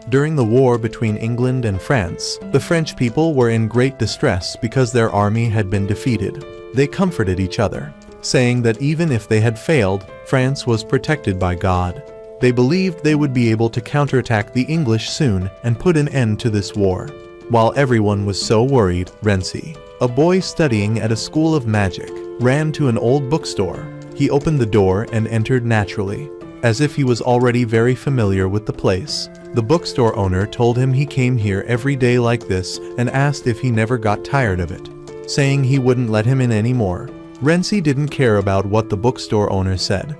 During the war between England and France, the French people were in great distress because their army had been defeated. They comforted each other, saying that even if they had failed, France was protected by God. They believed they would be able to counterattack the English soon and put an end to this war. While everyone was so worried, Renzi, a boy studying at a school of magic, ran to an old bookstore. He opened the door and entered naturally, as if he was already very familiar with the place. The bookstore owner told him he came here every day like this and asked if he never got tired of it, saying he wouldn't let him in anymore. Renzi didn't care about what the bookstore owner said.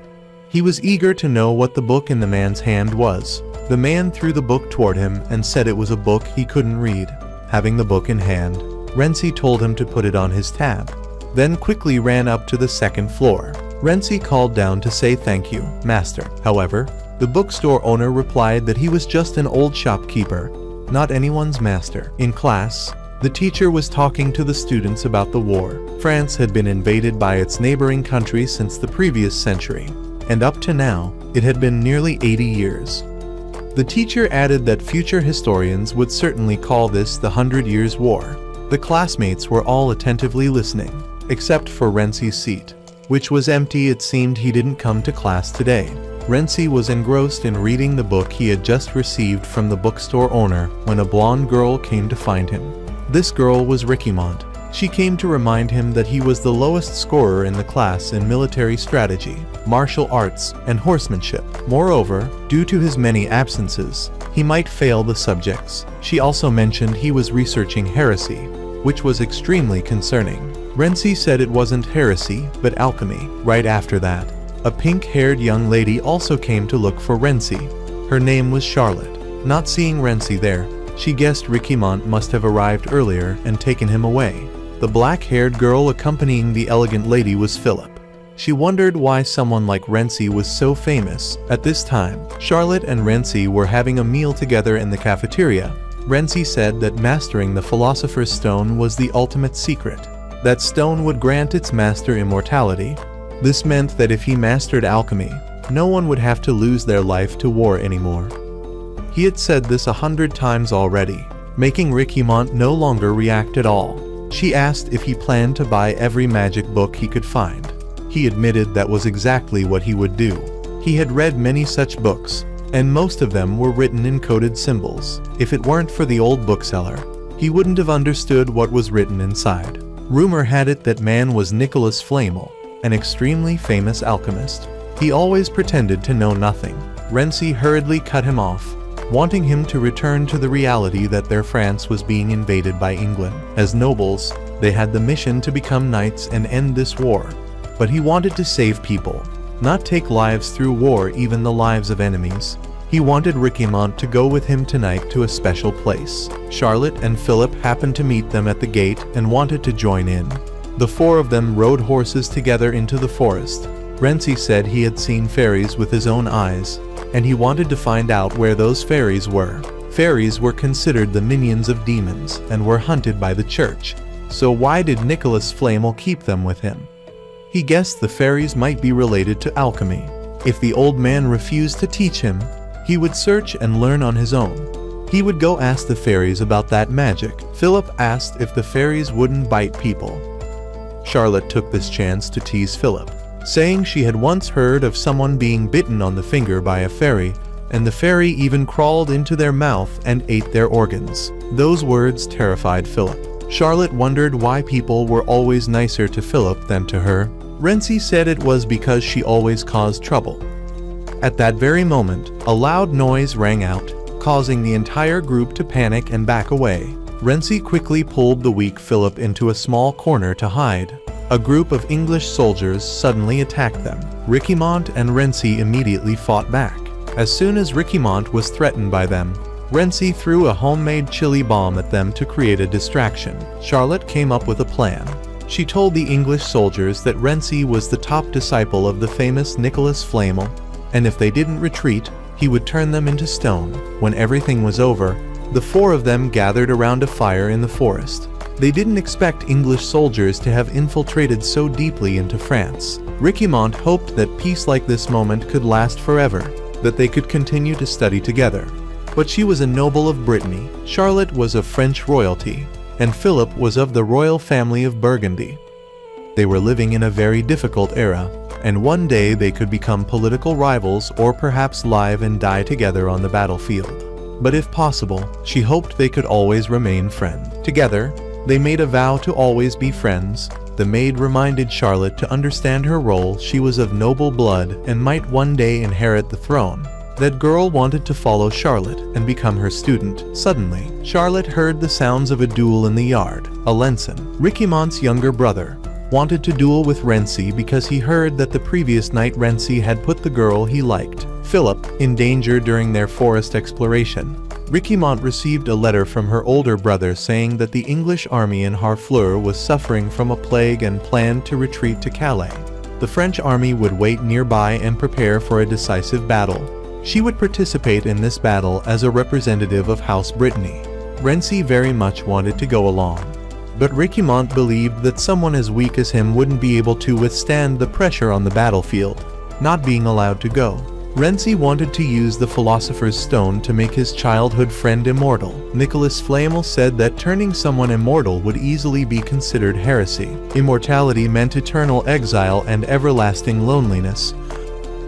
He was eager to know what the book in the man's hand was. The man threw the book toward him and said it was a book he couldn't read. Having the book in hand, Renzi told him to put it on his tab, then quickly ran up to the second floor. Renzi called down to say thank you, master. However, the bookstore owner replied that he was just an old shopkeeper, not anyone's master. In class, the teacher was talking to the students about the war. France had been invaded by its neighboring country since the previous century, and up to now, it had been nearly 80 years. The teacher added that future historians would certainly call this the 100 Years' War. The classmates were all attentively listening, except for Renzi's seat, which was empty. It seemed he didn't come to class today. Renzi was engrossed in reading the book he had just received from the bookstore owner when a blonde girl came to find him. This girl was Reincarnation. She came to remind him that he was the lowest scorer in the class in military strategy, martial arts, and horsemanship. Moreover, due to his many absences, he might fail the subjects. She also mentioned he was researching heresy, which was extremely concerning. Renzi said it wasn't heresy, but alchemy. Right after that, a pink-haired young lady also came to look for Renzi. Her name was Charlotte. Not seeing Renzi there, she guessed Reincarnation must have arrived earlier and taken him away. The black-haired girl accompanying the elegant lady was Philip. She wondered why someone like Renzi was so famous. At this time, Charlotte and Renzi were having a meal together in the cafeteria. Renzi said that mastering the Philosopher's Stone was the ultimate secret. That stone would grant its master immortality. This meant that if he mastered alchemy, no one would have to lose their life to war anymore. He had said this 100 times already, making Reincarnation no longer react at all. She asked if he planned to buy every magic book he could find. He admitted that was exactly what he would do. He had read many such books, and most of them were written in coded symbols. If it weren't for the old bookseller, he wouldn't have understood what was written inside. Rumor had it that man was Nicholas Flamel, an extremely famous alchemist. He always pretended to know nothing. Renzi hurriedly cut him off, wanting him to return to the reality that their France was being invaded by England. As nobles, they had the mission to become knights and end this war. But he wanted to save people, not take lives through war, even the lives of enemies. He wanted Reincarnation to go with him tonight to a special place. Charlotte and Philip happened to meet them at the gate and wanted to join in. The four of them rode horses together into the forest. Renzi said he had seen fairies with his own eyes, and he wanted to find out where those fairies were. Fairies were considered the minions of demons and were hunted by the church. So why did Nicholas Flamel keep them with him? He guessed the fairies might be related to alchemy. If the old man refused to teach him, he would search and learn on his own. He would go ask the fairies about that magic. Philip asked if the fairies wouldn't bite people. Charlotte took this chance to tease Philip, saying she had once heard of someone being bitten on the finger by a fairy, and the fairy even crawled into their mouth and ate their organs. Those words terrified Philip. Charlotte wondered why people were always nicer to Philip than to her. Renzi said it was because she always caused trouble. At that very moment, a loud noise rang out, causing the entire group to panic and back away. Renzi quickly pulled the weak Philip into a small corner to hide. A group of English soldiers suddenly attacked them. Reincarnation and Renzi immediately fought back. As soon as Reincarnation was threatened by them, Renzi threw a homemade chili bomb at them to create a distraction. Charlotte came up with a plan. She told the English soldiers that Renzi was the top disciple of the famous Nicholas Flamel, and if they didn't retreat, he would turn them into stone. When everything was over, the four of them gathered around a fire in the forest. They didn't expect English soldiers to have infiltrated so deeply into France. Reincarnation hoped that peace like this moment could last forever, that they could continue to study together. but she was a noble of Brittany, Charlotte was of French royalty, and Philip was of the royal family of Burgundy. They were living in a very difficult era, and one day they could become political rivals or perhaps live and die together on the battlefield. But if possible, she hoped they could always remain friends. Together, they made a vow to always be friends. The maid reminded Charlotte to understand her role. She was of noble blood and might one day inherit the throne. That girl wanted to follow Charlotte and become her student. Suddenly, Charlotte heard the sounds of a duel in the yard. Alençon, Riquimon's younger brother, wanted to duel with Rency because he heard that the previous night Rency had put the girl he liked, Philip, in danger during their forest exploration. Riquimont received a letter from her older brother saying that the English army in Harfleur was suffering from a plague and planned to retreat to Calais. The French army would wait nearby and prepare for a decisive battle. She would participate in this battle as a representative of House Brittany. Rency very much wanted to go along, but Riquimont believed that someone as weak as him wouldn't be able to withstand the pressure on the battlefield, not being allowed to go. Rency wanted to use the Philosopher's Stone to make his childhood friend immortal. Nicolas Flamel said that turning someone immortal would easily be considered heresy. Immortality meant eternal exile and everlasting loneliness.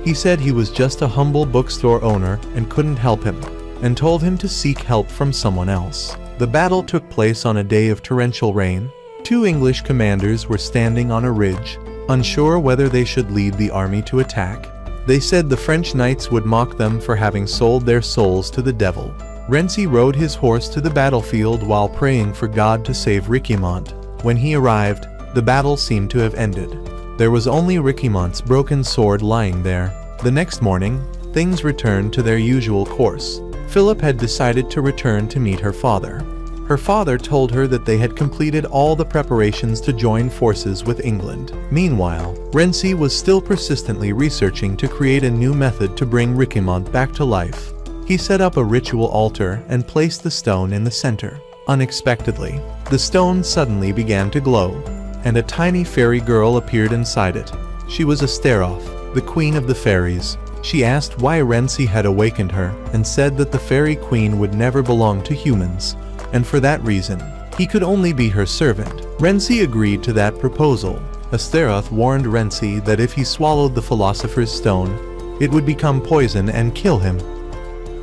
He said he was just a humble bookstore owner and couldn't help him, and told him to seek help from someone else. The battle took place on a day of torrential rain. 2 English commanders were standing on a ridge, unsure whether they should lead the army to attack. They said the French knights would mock them for having sold their souls to the devil. Rency rode his horse to the battlefield while praying for God to save Riquimont. When he arrived, the battle seemed to have ended. There was only Riquimont's broken sword lying there. The next morning, things returned to their usual course. Philip had decided to return to meet her father. Her father told her that they had completed all the preparations to join forces with England. Meanwhile, Rency was still persistently researching to create a new method to bring Riquimont back to life. He set up a ritual altar and placed the stone in the center. Unexpectedly, the stone suddenly began to glow, and a tiny fairy girl appeared inside it. She was Astaroth, the queen of the fairies. She asked why Rency had awakened her and said that the fairy queen would never belong to humans, and for that reason, he could only be her servant. Rency agreed to that proposal. Astaroth warned Rency that if he swallowed the Philosopher's Stone, it would become poison and kill him.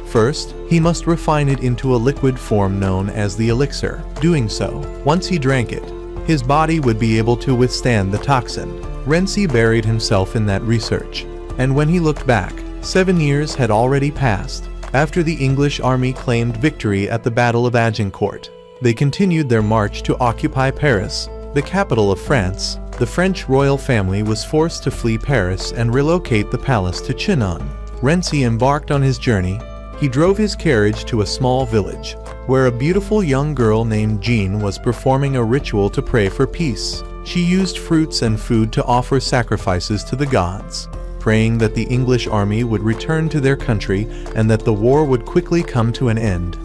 First, he must refine it into a liquid form known as the elixir. Doing so, once he drank it, his body would be able to withstand the toxin. Rency buried himself in that research, and when he looked back, 7 years had already passed. After the English army claimed victory at the Battle of Agincourt, they continued their march to occupy Paris, the capital of France. The French royal family was forced to flee Paris and relocate the palace to Chinon. Rency embarked on his journey. He drove his carriage to a small village, where a beautiful young girl named Jean was performing a ritual to pray for peace. She used fruits and food to offer sacrifices to the gods, praying that the English army would return to their country and that the war would quickly come to an end.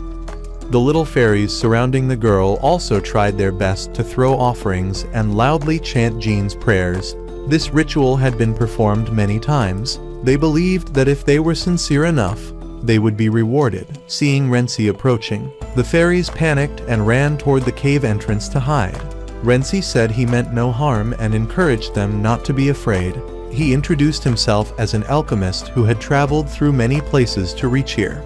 The little fairies surrounding the girl also tried their best to throw offerings and loudly chant Jean's prayers. This ritual had been performed many times. They believed that if they were sincere enough, they would be rewarded. Seeing Rency approaching, the fairies panicked and ran toward the cave entrance to hide. Rency said he meant no harm and encouraged them not to be afraid. He introduced himself as an alchemist who had traveled through many places to reach here.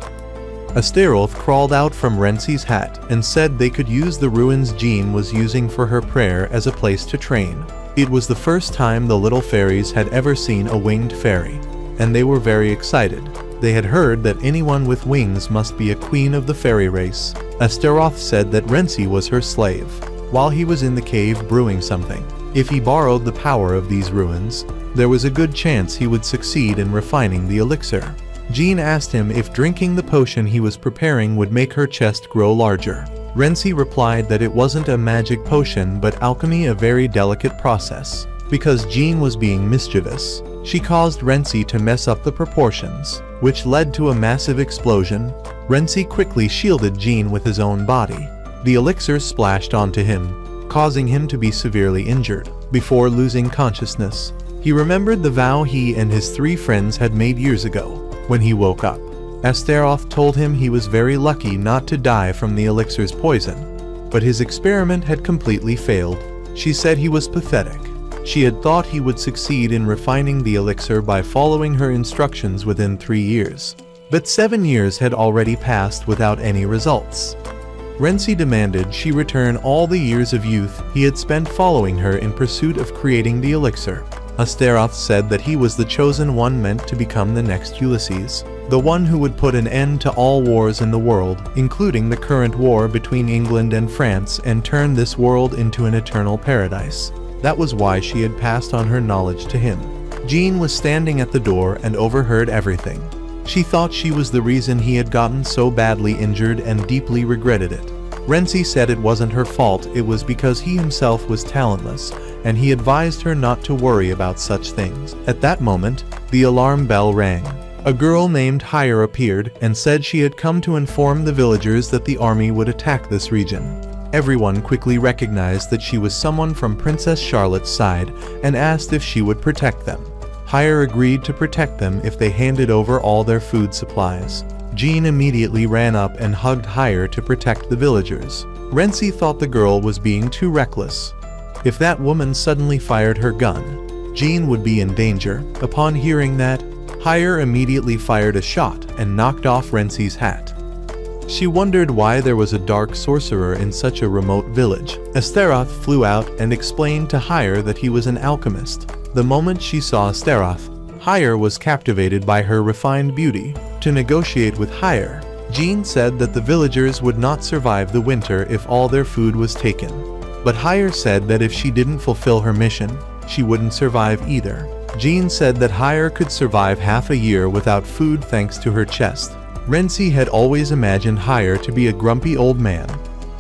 Astaroth crawled out from Rency's hat and said they could use the ruins Jean was using for her prayer as a place to train. It was the first time the little fairies had ever seen a winged fairy, and they were very excited. They had heard that anyone with wings must be a queen of the fairy race. Astaroth said that Rency was her slave, while he was in the cave brewing something. If he borrowed the power of these ruins, there was a good chance he would succeed in refining the elixir. Jean asked him if drinking the potion he was preparing would make her chest grow larger. Rency replied that it wasn't a magic potion but alchemy, a very delicate process. Because Jean was being mischievous, she caused Rency to mess up the proportions, which led to a massive explosion. Rency quickly shielded Jean with his own body. The elixir splashed onto him, causing him to be severely injured. Before losing consciousness, he remembered the vow he and his 3 friends had made years ago. When he woke up, Astaroth told him he was very lucky not to die from the elixir's poison, but his experiment had completely failed. She said he was pathetic. She had thought he would succeed in refining the elixir by following her instructions within 3 years. But 7 years had already passed without any results. Renzi demanded she return all the years of youth he had spent following her in pursuit of creating the elixir. Astaroth said that he was the chosen one meant to become the next Ulysses, the one who would put an end to all wars in the world, including the current war between England and France, and turn this world into an eternal paradise. That was why she had passed on her knowledge to him. Jean was standing at the door and overheard everything. She thought she was the reason he had gotten so badly injured and deeply regretted it. Renzi said it wasn't her fault, it was because he himself was talentless, and he advised her not to worry about such things. At that moment, the alarm bell rang. A girl named Heir appeared and said she had come to inform the villagers that the army would attack this region. Everyone quickly recognized that she was someone from Princess Charlotte's side and asked if she would protect them. Heir agreed to protect them if they handed over all their food supplies. Jean immediately ran up and hugged Heir to protect the villagers. Renzi thought the girl was being too reckless. If that woman suddenly fired her gun, Jean would be in danger. Upon hearing that, Heir immediately fired a shot and knocked off Renzi's hat. She wondered why there was a dark sorcerer in such a remote village. Astaroth flew out and explained to Heir that he was an alchemist. The moment she saw Astaroth, Heir was captivated by her refined beauty. To negotiate with Heir, Jean said that the villagers would not survive the winter if all their food was taken. But Heir said that if she didn't fulfill her mission, she wouldn't survive either. Jean said that Heir could survive half a year without food thanks to her chest. Renzi had always imagined Heir to be a grumpy old man,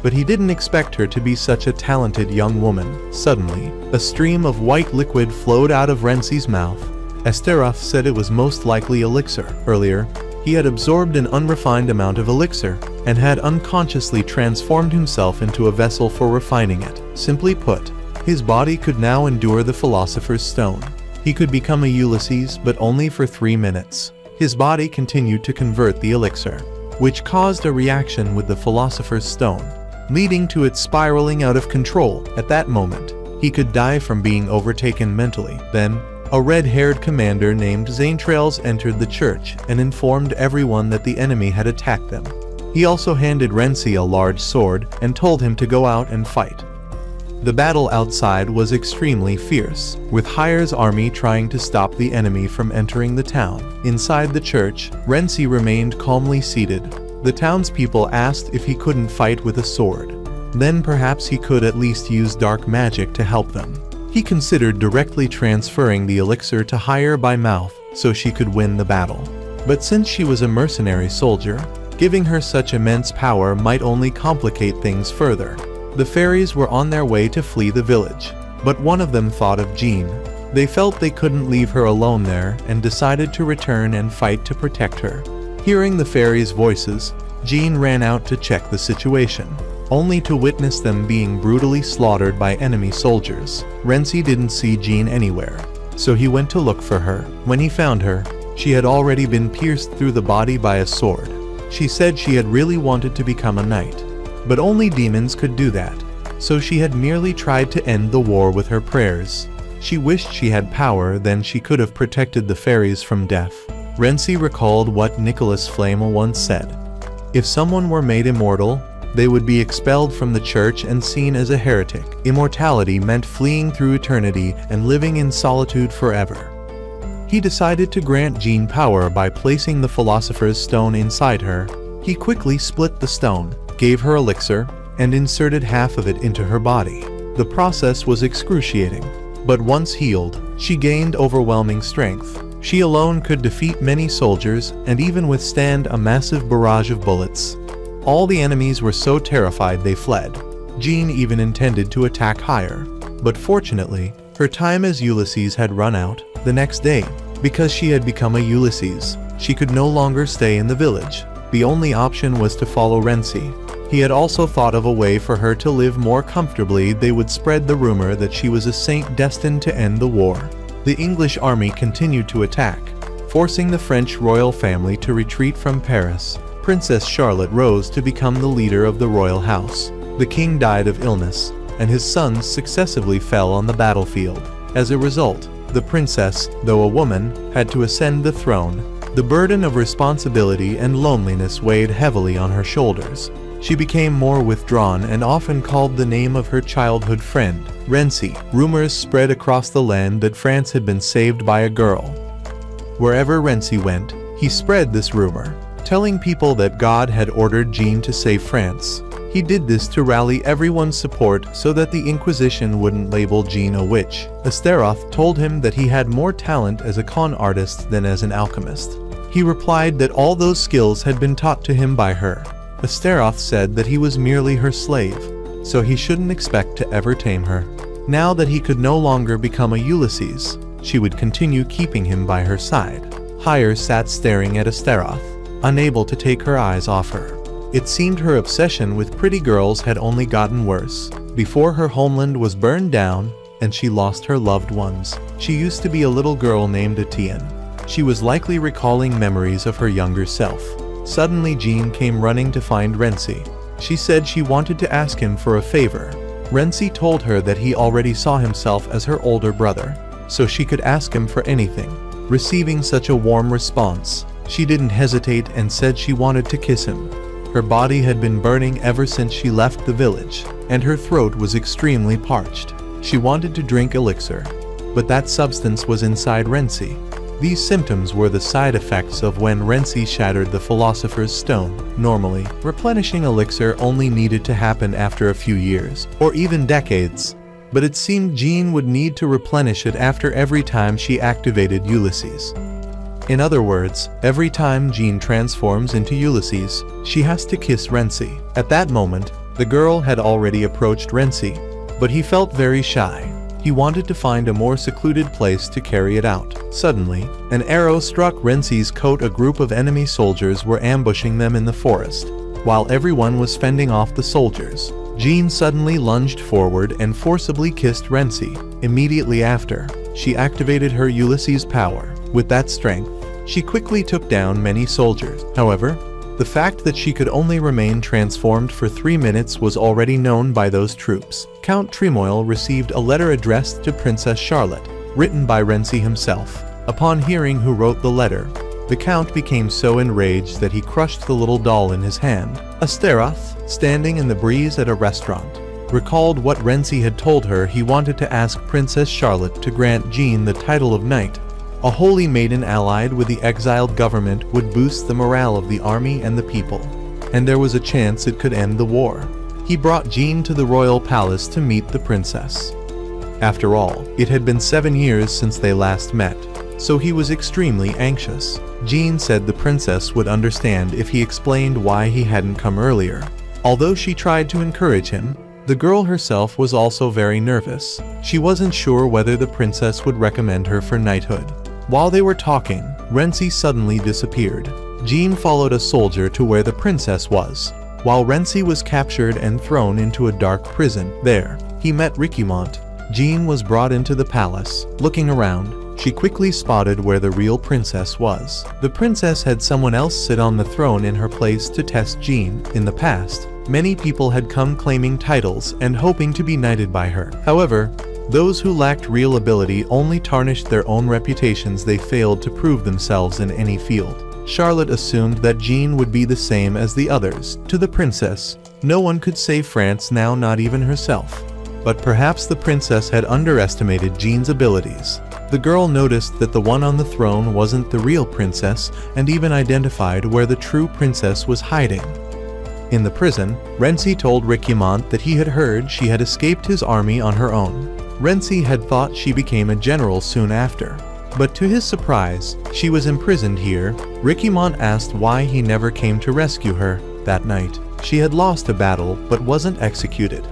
but he didn't expect her to be such a talented young woman. Suddenly, a stream of white liquid flowed out of Renzi's mouth. Astaroth said it was most likely elixir. Earlier, he had absorbed an unrefined amount of elixir and had unconsciously transformed himself into a vessel for refining it. Simply put, his body could now endure the Philosopher's Stone. He could become a Ulysses, but only for 3 minutes. His body continued to convert the elixir, which caused a reaction with the Philosopher's Stone, leading to it spiraling out of control. At that moment, he could die from being overtaken mentally. Then, a red-haired commander named Zaintrails entered the church and informed everyone that the enemy had attacked them. He also handed Renzi a large sword and told him to go out and fight. The battle outside was extremely fierce, with Heir's army trying to stop the enemy from entering the town. Inside the church, Renzi remained calmly seated. The townspeople asked if he couldn't fight with a sword. Then perhaps he could at least use dark magic to help them. He considered directly transferring the elixir to Heir by mouth so she could win the battle. But since she was a mercenary soldier, giving her such immense power might only complicate things further. The fairies were on their way to flee the village, but one of them thought of Jean. They felt they couldn't leave her alone there and decided to return and fight to protect her. Hearing the fairies' voices, Jean ran out to check the situation, only to witness them being brutally slaughtered by enemy soldiers. Renzi didn't see Jean anywhere, so he went to look for her. When he found her, she had already been pierced through the body by a sword. She said she had really wanted to become a knight, but only demons could do that, so she had merely tried to end the war with her prayers. She wished she had power, then she could have protected the fairies from death. Renzi recalled what Nicholas Flamel once said. If someone were made immortal, they would be expelled from the church and seen as a heretic. Immortality meant fleeing through eternity and living in solitude forever. He decided to grant Jean power by placing the Philosopher's Stone inside her. He quickly split the stone, gave her elixir, and inserted half of it into her body. The process was excruciating, but once healed, she gained overwhelming strength. She alone could defeat many soldiers and even withstand a massive barrage of bullets. All the enemies were so terrified they fled. Jean even intended to attack Heir, but fortunately, her time as Ulysses had run out. The next day, because she had become a Ulysses, she could no longer stay in the village. The only option was to follow Renzi. He had also thought of a way for her to live more comfortably. They would spread the rumor that she was a saint destined to end the war. The English army continued to attack, forcing the French royal family to retreat from Paris. Princess Charlotte rose to become the leader of the royal house. The king died of illness, and his sons successively fell on the battlefield. As a result, the princess, though a woman, had to ascend the throne. The burden of responsibility and loneliness weighed heavily on her shoulders. She became more withdrawn and often called the name of her childhood friend, Rency. Rumors spread across the land that France had been saved by a girl. Wherever Rency went, he spread this rumor, telling people that God had ordered Jean to save France. He did this to rally everyone's support so that the Inquisition wouldn't label Jean a witch. Astaroth told him that he had more talent as a con artist than as an alchemist. He replied that all those skills had been taught to him by her. Astaroth said that he was merely her slave, so he shouldn't expect to ever tame her. Now that he could no longer become a Ulysses, she would continue keeping him by her side. Heir sat staring at Astaroth, unable to take her eyes off her. It seemed her obsession with pretty girls had only gotten worse. Before her homeland was burned down and she lost her loved ones, she used to be a little girl named Etienne. She was likely recalling memories of her younger self. Suddenly Jean came running to find Rency. She said she wanted to ask him for a favor. Rency told her that he already saw himself as her older brother, so she could ask him for anything. Receiving such a warm response, she didn't hesitate and said she wanted to kiss him. Her body had been burning ever since she left the village, and her throat was extremely parched. She wanted to drink elixir, but that substance was inside Rency. These symptoms were the side effects of when Rency shattered the Philosopher's Stone. Normally, replenishing elixir only needed to happen after a few years, or even decades. But it seemed Jean would need to replenish it after every time she activated Ulysses. In other words, every time Jean transforms into Ulysses, she has to kiss Rency. At that moment, the girl had already approached Rency, but he felt very shy. He wanted to find a more secluded place to carry it out. Suddenly, an arrow struck Rency's coat. A group of enemy soldiers were ambushing them in the forest. While everyone was fending off the soldiers, Jean suddenly lunged forward and forcibly kissed Rency. Immediately after, she activated her Ulysses power. With that strength, she quickly took down many soldiers. However, the fact that she could only remain transformed for 3 minutes was already known by those troops. Count Tremoille received a letter addressed to Princess Charlotte, written by Rency himself. Upon hearing who wrote the letter, the Count became so enraged that he crushed the little doll in his hand. Astaroth, standing in the breeze at a restaurant, recalled what Rency had told her. He wanted to ask Princess Charlotte to grant Jean the title of knight. A holy maiden allied with the exiled government would boost the morale of the army and the people, and there was a chance it could end the war. He brought Jean to the royal palace to meet the princess. After all, it had been 7 years since they last met, so he was extremely anxious. Jean said the princess would understand if he explained why he hadn't come earlier. Although she tried to encourage him, the girl herself was also very nervous. She wasn't sure whether the princess would recommend her for knighthood. While they were talking, Rency suddenly disappeared. Jean followed a soldier to where the princess was. While Rency was captured and thrown into a dark prison, there, he met Ricumont. Jean was brought into the palace. Looking around, she quickly spotted where the real princess was. The princess had someone else sit on the throne in her place to test Jean. In the past, many people had come claiming titles and hoping to be knighted by her. However, those who lacked real ability only tarnished their own reputations. They failed to prove themselves in any field. Charlotte assumed that Jean would be the same as the others. To the princess, no one could save France now, not even herself. But perhaps the princess had underestimated Jean's abilities. The girl noticed that the one on the throne wasn't the real princess and even identified where the true princess was hiding. In the prison, Rency told Ricumont that he had heard she had escaped his army on her own. Rency had thought she became a general soon after, but to his surprise, she was imprisoned here. Ricumont asked why he never came to rescue her. That night, she had lost a battle but wasn't executed.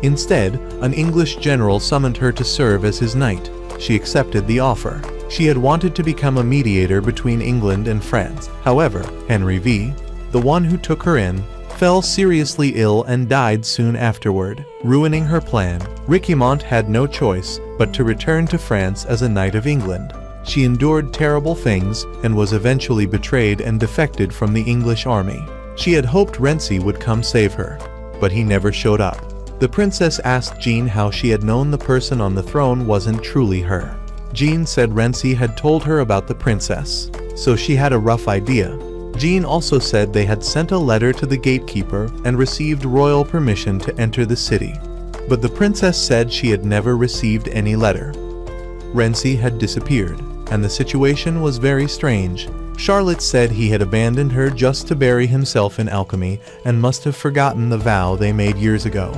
Instead, an English general summoned her to serve as his knight. She accepted the offer. She had wanted to become a mediator between England and France. However, Henry V, the one who took her in, fell seriously ill and died soon afterward, ruining her plan. Ricumont had no choice but to return to France as a Knight of England. She endured terrible things and was eventually betrayed and defected from the English army. She had hoped Renzi would come save her, but he never showed up. The princess asked Jean how she had known the person on the throne wasn't truly her. Jean said Renzi had told her about the princess, so she had a rough idea. Jean also said they had sent a letter to the gatekeeper and received royal permission to enter the city. But the princess said she had never received any letter. Renzi had disappeared, and the situation was very strange. Charlotte said he had abandoned her just to bury himself in alchemy and must have forgotten the vow they made years ago.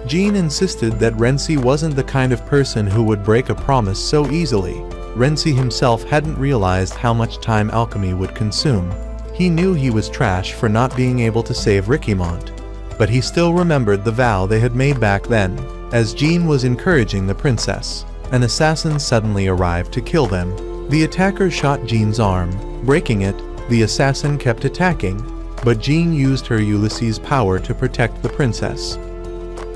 Jean insisted that Renzi wasn't the kind of person who would break a promise so easily. Renzi himself hadn't realized how much time alchemy would consume. He knew he was trash for not being able to save Reincarnation, but he still remembered the vow they had made back then. As Jean was encouraging the princess, an assassin suddenly arrived to kill them. The attacker shot Jean's arm, breaking it. The assassin kept attacking, but Jean used her Ulysses' power to protect the princess.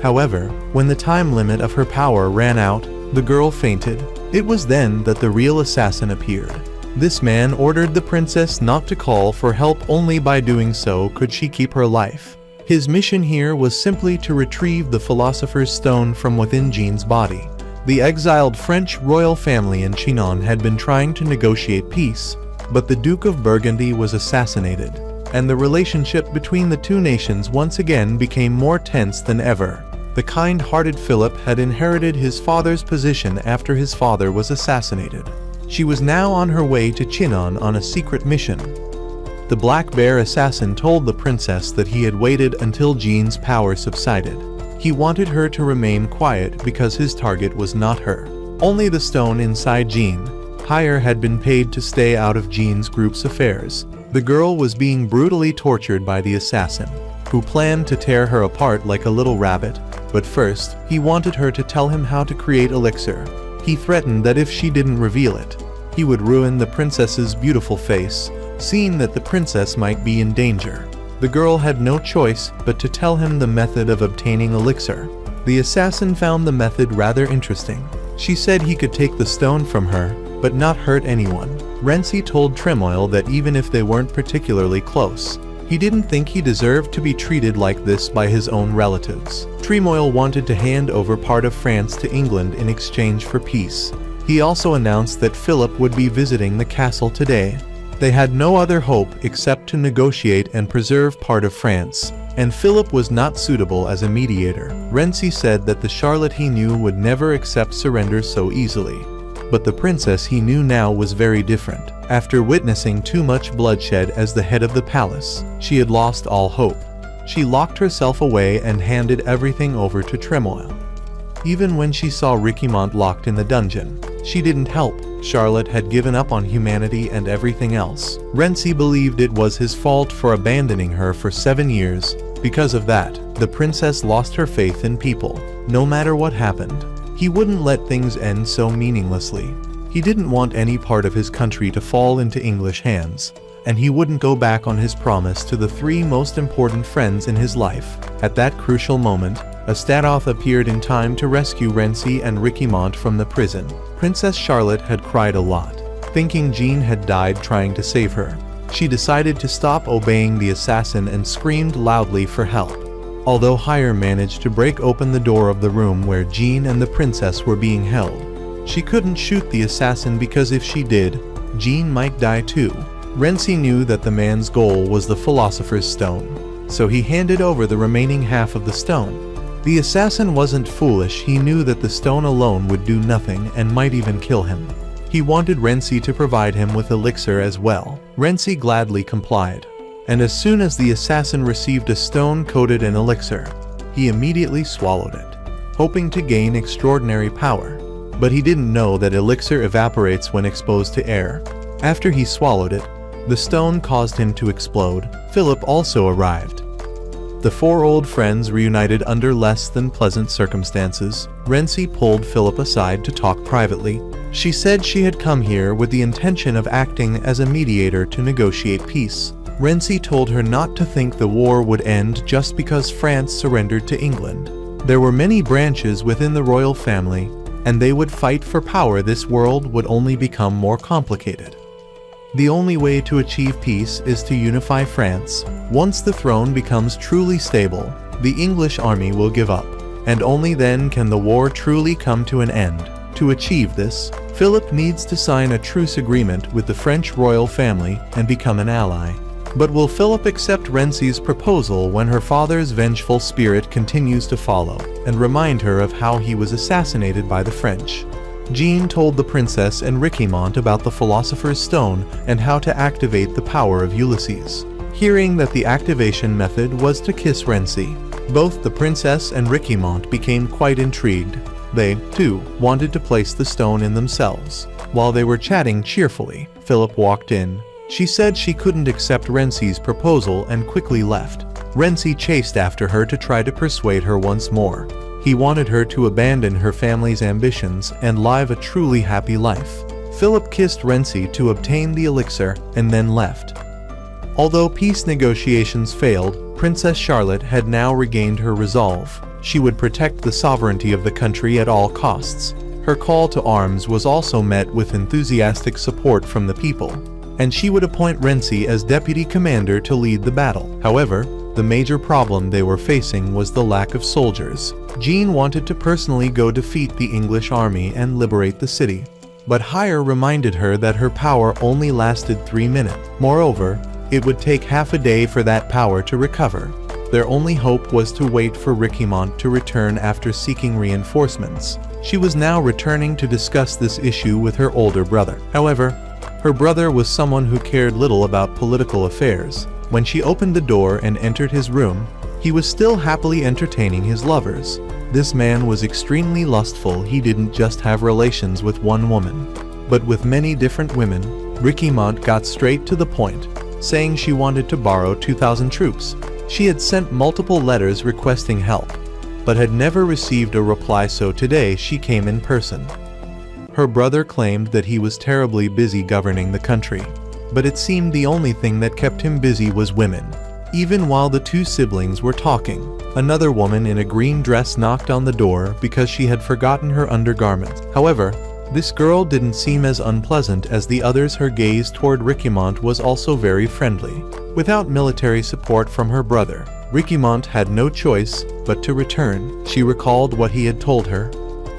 However, when the time limit of her power ran out, the girl fainted. It was then that the real assassin appeared. This man ordered the princess not to call for help. Only by doing so could she keep her life. His mission here was simply to retrieve the Philosopher's Stone from within Jean's body. The exiled French royal family in Chinon had been trying to negotiate peace, but the Duke of Burgundy was assassinated, and the relationship between the two nations once again became more tense than ever. The kind-hearted Philip had inherited his father's position after his father was assassinated. She was now on her way to Chinon on a secret mission. The Black Bear assassin told the princess that he had waited until Jean's power subsided. He wanted her to remain quiet because his target was not her, only the stone inside Jean. Heir had been paid to stay out of Jean's group's affairs. The girl was being brutally tortured by the assassin, who planned to tear her apart like a little rabbit. But first, he wanted her to tell him how to create elixir. He threatened that if she didn't reveal it, he would ruin the princess's beautiful face, seeing that the princess might be in danger. The girl had no choice but to tell him the method of obtaining elixir. The assassin found the method rather interesting. She said he could take the stone from her, but not hurt anyone. Renzi told Tremoille that even if they weren't particularly close, he didn't think he deserved to be treated like this by his own relatives. Tremoille wanted to hand over part of France to England in exchange for peace. He also announced that Philip would be visiting the castle today. They had no other hope except to negotiate and preserve part of France, and Philip was not suitable as a mediator. Renzi said that the Charlotte he knew would never accept surrender so easily. But the princess he knew now was very different. After witnessing too much bloodshed as the head of the palace, she had lost all hope. She locked herself away and handed everything over to Tremoille. Even when she saw Reincarnation locked in the dungeon, she didn't help. Charlotte had given up on humanity and everything else. Renzi believed it was his fault for abandoning her for 7 years. Because of that, the princess lost her faith in people. No matter what happened, he wouldn't let things end so meaninglessly. He didn't want any part of his country to fall into English hands, and he wouldn't go back on his promise to the 3 most important friends in his life. At that crucial moment, a Stadthoth appeared in time to rescue Renzi and Reincarnation from the prison. Princess Charlotte had cried a lot, thinking Jean had died trying to save her. She decided to stop obeying the assassin and screamed loudly for help. Although Heir managed to break open the door of the room where Jean and the princess were being held, she couldn't shoot the assassin because if she did, Jean might die too. Renzi knew that the man's goal was the Philosopher's Stone, so he handed over the remaining half of the stone. The assassin wasn't foolish. He knew that the stone alone would do nothing and might even kill him. He wanted Renzi to provide him with elixir as well. Renzi gladly complied, and as soon as the assassin received a stone coated in elixir, he immediately swallowed it, hoping to gain extraordinary power. But he didn't know that elixir evaporates when exposed to air. After he swallowed it, the stone caused him to explode. Philip also arrived. The 4 old friends reunited under less than pleasant circumstances. Renzi pulled Philip aside to talk privately. She said she had come here with the intention of acting as a mediator to negotiate peace. Renzi told her not to think the war would end just because France surrendered to England. There were many branches within the royal family, and they would fight for power. This world would only become more complicated. The only way to achieve peace is to unify France. Once the throne becomes truly stable, the English army will give up, and only then can the war truly come to an end. To achieve this, Philip needs to sign a truce agreement with the French royal family and become an ally. But will Philip accept Rency's proposal when her father's vengeful spirit continues to follow and remind her of how he was assassinated by the French? Jean told the princess and Ricimont about the Philosopher's Stone and how to activate the power of Ulysses. Hearing that the activation method was to kiss Rency, both the princess and Ricimont became quite intrigued. They, too, wanted to place the stone in themselves. While they were chatting cheerfully, Philip walked in. She said she couldn't accept Rency's proposal and quickly left. Rency chased after her to try to persuade her once more. He wanted her to abandon her family's ambitions and live a truly happy life. Philip kissed Rency to obtain the elixir and then left. Although peace negotiations failed, Princess Charlotte had now regained her resolve. She would protect the sovereignty of the country at all costs. Her call to arms was also met with enthusiastic support from the people, and she would appoint Rency as deputy commander to lead the battle. However, the major problem they were facing was the lack of soldiers. Jean wanted to personally go defeat the English army and liberate the city, but Heir reminded her that her power only lasted 3 minutes. Moreover, it would take half a day for that power to recover. Their only hope was to wait for Ricimont to return after seeking reinforcements. She was now returning to discuss this issue with her older brother. However, her brother was someone who cared little about political affairs. When she opened the door and entered his room, he was still happily entertaining his lovers. This man was extremely lustful. He didn't just have relations with one woman, but with many different women. Ricimont got straight to the point, saying she wanted to borrow 2,000 troops. She had sent multiple letters requesting help, but had never received a reply, so today she came in person. Her brother claimed that he was terribly busy governing the country, but it seemed the only thing that kept him busy was women. Even while the two siblings were talking, another woman in a green dress knocked on the door because she had forgotten her undergarments. However, this girl didn't seem as unpleasant as the others. Her gaze toward Ricimont was also very friendly. Without military support from her brother, Ricimont had no choice but to return. She recalled what he had told her.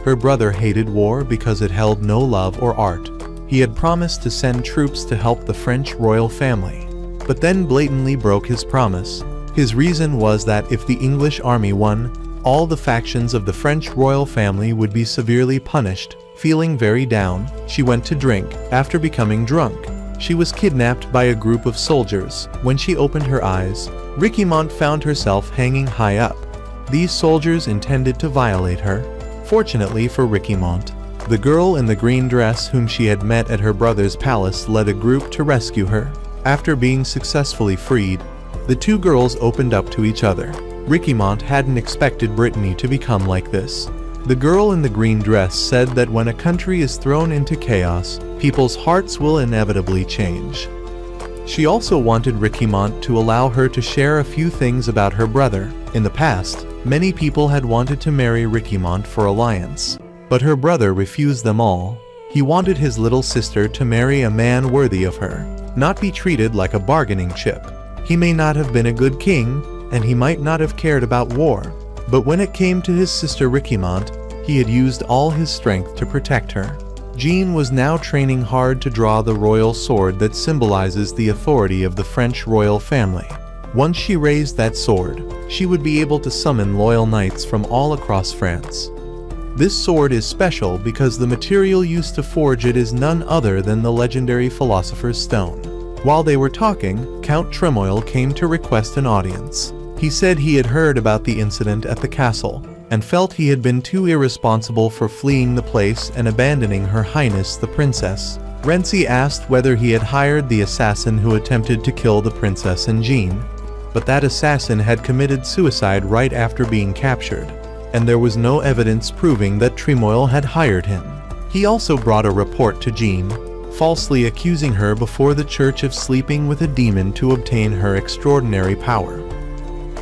Her brother hated war because it held no love or art. He had promised to send troops to help the French royal family, but then blatantly broke his promise. His reason was that if the English army won, all the factions of the French royal family would be severely punished. Feeling very down, she went to drink. After becoming drunk, she was kidnapped by a group of soldiers. When she opened her eyes, Ricimont found herself hanging high up. These soldiers intended to violate her. Fortunately for Ricimont, the girl in the green dress whom she had met at her brother's palace led a group to rescue her. After being successfully freed, the two girls opened up to each other. Ricimont hadn't expected Brittany to become like this. The girl in the green dress said that when a country is thrown into chaos, people's hearts will inevitably change. She also wanted Ricimont to allow her to share a few things about her brother. In the past, many people had wanted to marry Ricimont for alliance, but her brother refused them all. He wanted his little sister to marry a man worthy of her, not be treated like a bargaining chip. He may not have been a good king, and he might not have cared about war, but when it came to his sister Ricimont, he had used all his strength to protect her. Jean was now training hard to draw the royal sword that symbolizes the authority of the French royal family. Once she raised that sword, she would be able to summon loyal knights from all across France. This sword is special because the material used to forge it is none other than the legendary Philosopher's Stone. While they were talking, Count Tremoille came to request an audience. He said he had heard about the incident at the castle, and felt he had been too irresponsible for fleeing the place and abandoning Her Highness the Princess. Rency asked whether he had hired the assassin who attempted to kill the princess and Jean, but that assassin had committed suicide right after being captured, and there was no evidence proving that Tremoille had hired him. He also brought a report to Jean, falsely accusing her before the church of sleeping with a demon to obtain her extraordinary power.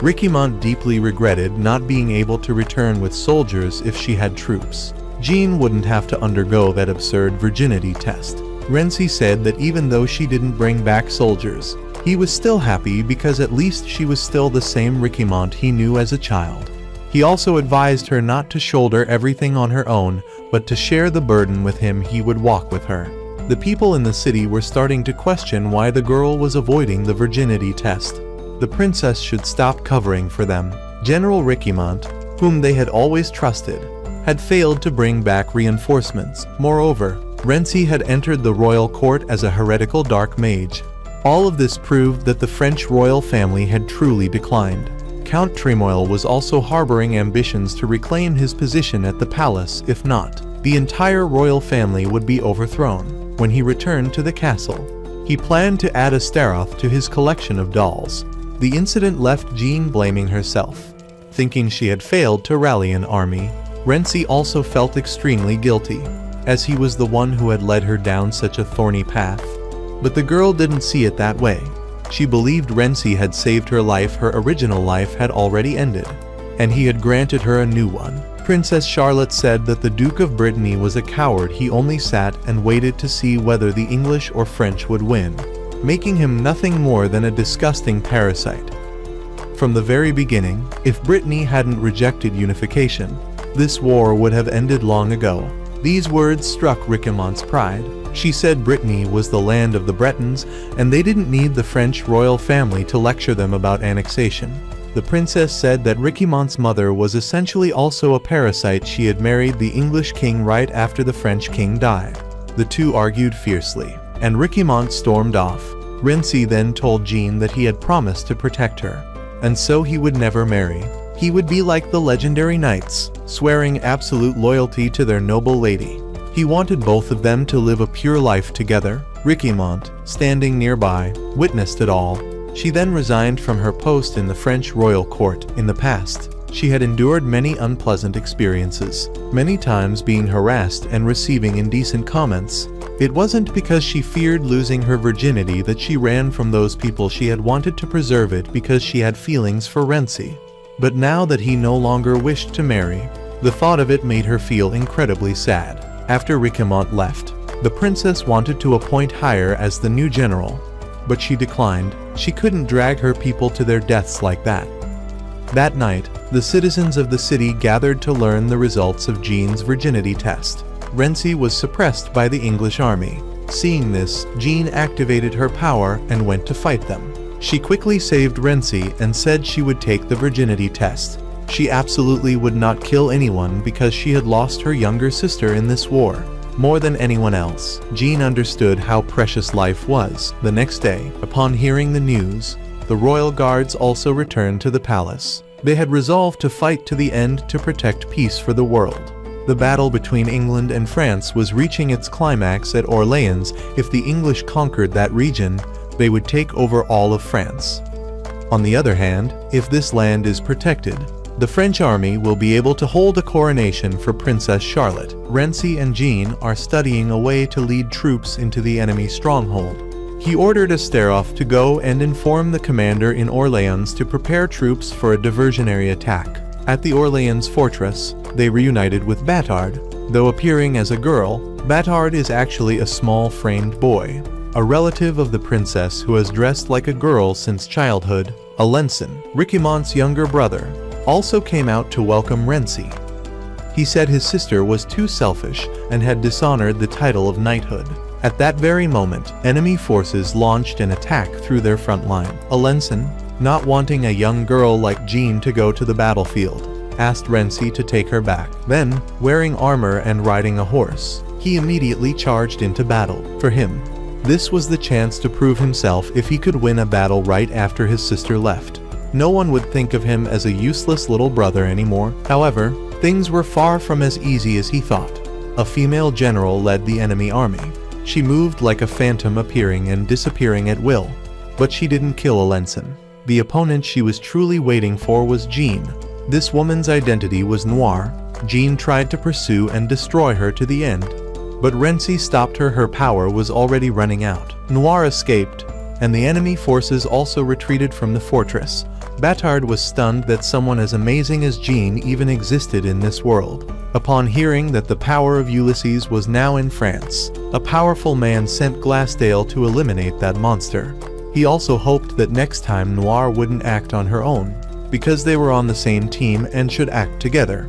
Ricimont deeply regretted not being able to return with soldiers if she had troops. Jean wouldn't have to undergo that absurd virginity test. Renzi said that even though she didn't bring back soldiers, he was still happy because at least she was still the same Rikimont he knew as a child. He also advised her not to shoulder everything on her own, but to share the burden with him. He would walk with her. The people in the city were starting to question why the girl was avoiding the virginity test. The princess should stop covering for them. General Rikimont, whom they had always trusted, had failed to bring back reinforcements. Moreover, Renzi had entered the royal court as a heretical dark mage. All of this proved that the French royal family had truly declined. Count Tremoille was also harboring ambitions to reclaim his position at the palace. If not, the entire royal family would be overthrown. When he returned to the castle, he planned to add a Staroth to his collection of dolls. The incident left Jean blaming herself. Thinking she had failed to rally an army, Renzi also felt extremely guilty, as he was the one who had led her down such a thorny path. But the girl didn't see it that way. She believed Renzi had saved her life. Her original life had already ended, and he had granted her a new one. Princess Charlotte said that the Duke of Brittany was a coward. He only sat and waited to see whether the English or French would win, making him nothing more than a disgusting parasite. From the very beginning, if Brittany hadn't rejected unification, this war would have ended long ago. These words struck Rikimont's pride. She said Brittany was the land of the Bretons, and they didn't need the French royal family to lecture them about annexation. The princess said that Rikimont's mother was essentially also a parasite. She had married the English king right after the French king died. The two argued fiercely, and Rikimont stormed off. Renzi then told Jean that he had promised to protect her, and so he would never marry. He would be like the legendary knights, swearing absolute loyalty to their noble lady. He wanted both of them to live a pure life together. Rikimont, standing nearby, witnessed it all. She then resigned from her post in the French royal court. In the past, she had endured many unpleasant experiences, many times being harassed and receiving indecent comments. It wasn't because she feared losing her virginity that she ran from those people. She had wanted to preserve it because she had feelings for Renzi. But now that he no longer wished to marry, the thought of it made her feel incredibly sad. After Rikimont left, the princess wanted to appoint Heir as the new general, but she declined. She couldn't drag her people to their deaths like that. That night, the citizens of the city gathered to learn the results of Jean's virginity test. Renzi was suppressed by the English army. Seeing this, Jean activated her power and went to fight them. She quickly saved Renzi and said she would take the virginity test. She absolutely would not kill anyone because she had lost her younger sister in this war. More than anyone else, Jean understood how precious life was. The next day, upon hearing the news, the royal guards also returned to the palace. They had resolved to fight to the end to protect peace for the world. The battle between England and France was reaching its climax at Orleans. If the English conquered that region, they would take over all of France. On the other hand, if this land is protected, the French army will be able to hold a coronation for Princess Charlotte. Renzi and Jean are studying a way to lead troops into the enemy stronghold. He ordered Astaroth to go and inform the commander in Orleans to prepare troops for a diversionary attack. At the Orleans fortress, they reunited with Batard. Though appearing as a girl, Batard is actually a small framed boy, a relative of the princess who has dressed like a girl since childhood. Alençon, Rikimont's younger brother, also came out to welcome Renzi. He said his sister was too selfish and had dishonored the title of knighthood. At that very moment, enemy forces launched an attack through their front line. Alençon, not wanting a young girl like Jean to go to the battlefield, asked Renzi to take her back. Then, wearing armor and riding a horse, he immediately charged into battle. For him, this was the chance to prove himself if he could win a battle right after his sister left. No one would think of him as a useless little brother anymore. However, things were far from as easy as he thought. A female general led the enemy army. She moved like a phantom, appearing and disappearing at will. But she didn't kill Alençon. The opponent she was truly waiting for was Jean. This woman's identity was Noir. Jean tried to pursue and destroy her to the end, but Renzi stopped her. Her power was already running out. Noir escaped, and the enemy forces also retreated from the fortress. Batard was stunned that someone as amazing as Jean even existed in this world. Upon hearing that the power of Ulysses was now in France, a powerful man sent Glassdale to eliminate that monster. He also hoped that next time Noir wouldn't act on her own, because they were on the same team and should act together.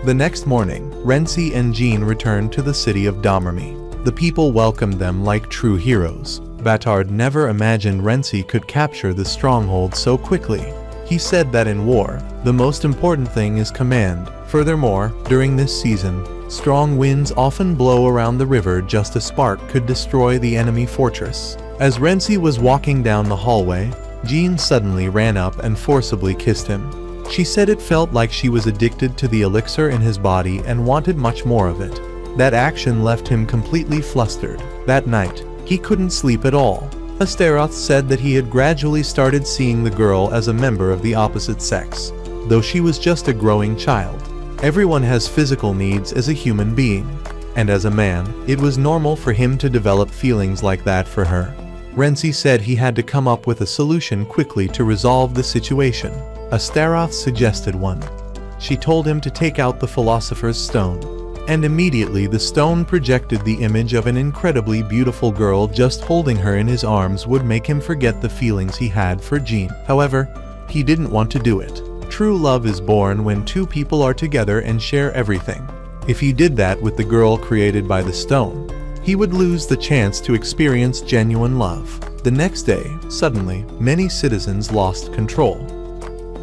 The next morning, Renzi and Jean returned to the city of Domremy. The people welcomed them like true heroes. Batard never imagined Renzi could capture the stronghold so quickly. He said that in war, the most important thing is command. Furthermore, during this season, strong winds often blow around the river. Just a spark could destroy the enemy fortress. As Renzi was walking down the hallway, Jean suddenly ran up and forcibly kissed him. She said it felt like she was addicted to the elixir in his body and wanted much more of it. That action left him completely flustered. That night, he couldn't sleep at all. Astaroth said that he had gradually started seeing the girl as a member of the opposite sex, though she was just a growing child. Everyone has physical needs as a human being, and as a man, it was normal for him to develop feelings like that for her. Renzi said he had to come up with a solution quickly to resolve the situation. Astaroth suggested one. She told him to take out the Philosopher's Stone, and immediately the stone projected the image of an incredibly beautiful girl. Just holding her in his arms would make him forget the feelings he had for Jean. However, he didn't want to do it. True love is born when two people are together and share everything. If he did that with the girl created by the stone, he would lose the chance to experience genuine love. The next day, suddenly, many citizens lost control.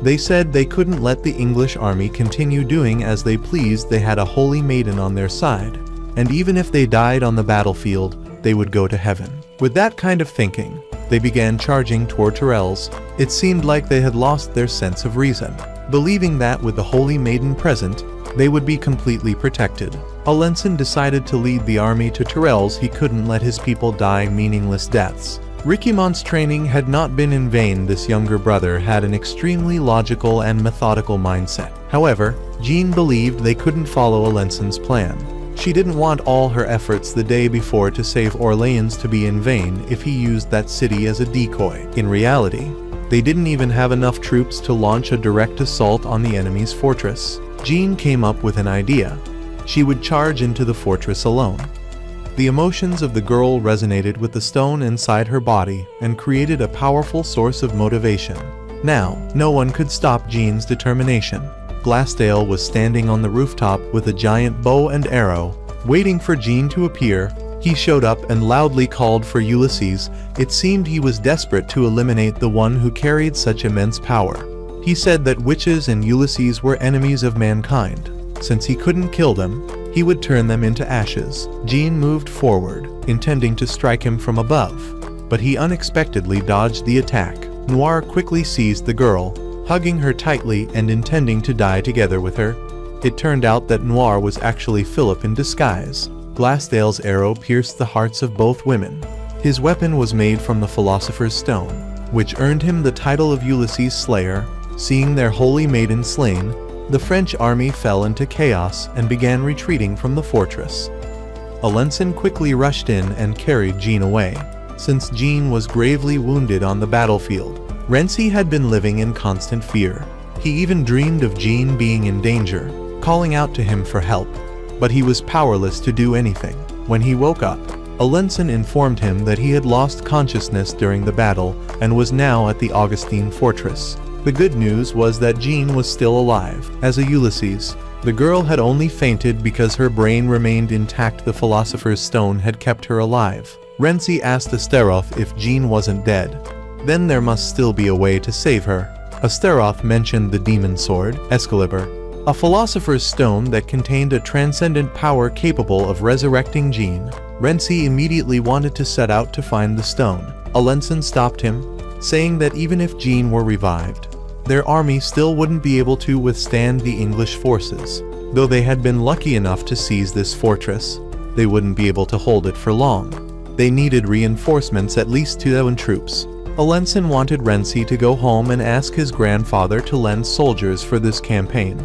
They said they couldn't let the English army continue doing as they pleased. They had a holy maiden on their side, and even if they died on the battlefield, they would go to heaven. With that kind of thinking, they began charging toward Tyrells. It seemed like they had lost their sense of reason, believing that with the holy maiden present, they would be completely protected. Alençon decided to lead the army to Tyrells. He couldn't let his people die meaningless deaths. Riquimon's training had not been in vain. This younger brother had an extremely logical and methodical mindset. However, Jean believed they couldn't follow Alençon's plan. She didn't want all her efforts the day before to save Orléans to be in vain if he used that city as a decoy. In reality, they didn't even have enough troops to launch a direct assault on the enemy's fortress. Jean came up with an idea. She would charge into the fortress alone. The emotions of the girl resonated with the stone inside her body and created a powerful source of motivation. Now, no one could stop Jean's determination. Glassdale was standing on the rooftop with a giant bow and arrow, waiting for Jean to appear. He showed up and loudly called for Ulysses. It seemed he was desperate to eliminate the one who carried such immense power. He said that witches and Ulysses were enemies of mankind. Since he couldn't kill them, he would turn them into ashes. Jean moved forward, intending to strike him from above, but he unexpectedly dodged the attack. Noir quickly seized the girl, hugging her tightly and intending to die together with her. It turned out that Noir was actually Philip in disguise. Glassdale's arrow pierced the hearts of both women. His weapon was made from the Philosopher's Stone, which earned him the title of Ulysses' Slayer. Seeing their holy maiden slain, the French army fell into chaos and began retreating from the fortress. Alençon quickly rushed in and carried Jean away. Since Jean was gravely wounded on the battlefield, Renzi had been living in constant fear. He even dreamed of Jean being in danger, calling out to him for help, but he was powerless to do anything. When he woke up, Alençon informed him that he had lost consciousness during the battle and was now at the Augustine fortress. The good news was that Jean was still alive. As a Ulysses, the girl had only fainted because her brain remained intact. The Philosopher's Stone had kept her alive. Renzi asked Astaroth if Jean wasn't dead. Then there must still be a way to save her. Astaroth mentioned the demon sword, Excalibur, a Philosopher's Stone that contained a transcendent power capable of resurrecting Jean. Renzi immediately wanted to set out to find the stone. Alençon stopped him, saying that even if Jean were revived, their army still wouldn't be able to withstand the English forces. Though they had been lucky enough to seize this fortress, they wouldn't be able to hold it for long. They needed reinforcements, at least 2,000 troops. Alençon wanted Renzi to go home and ask his grandfather to lend soldiers for this campaign.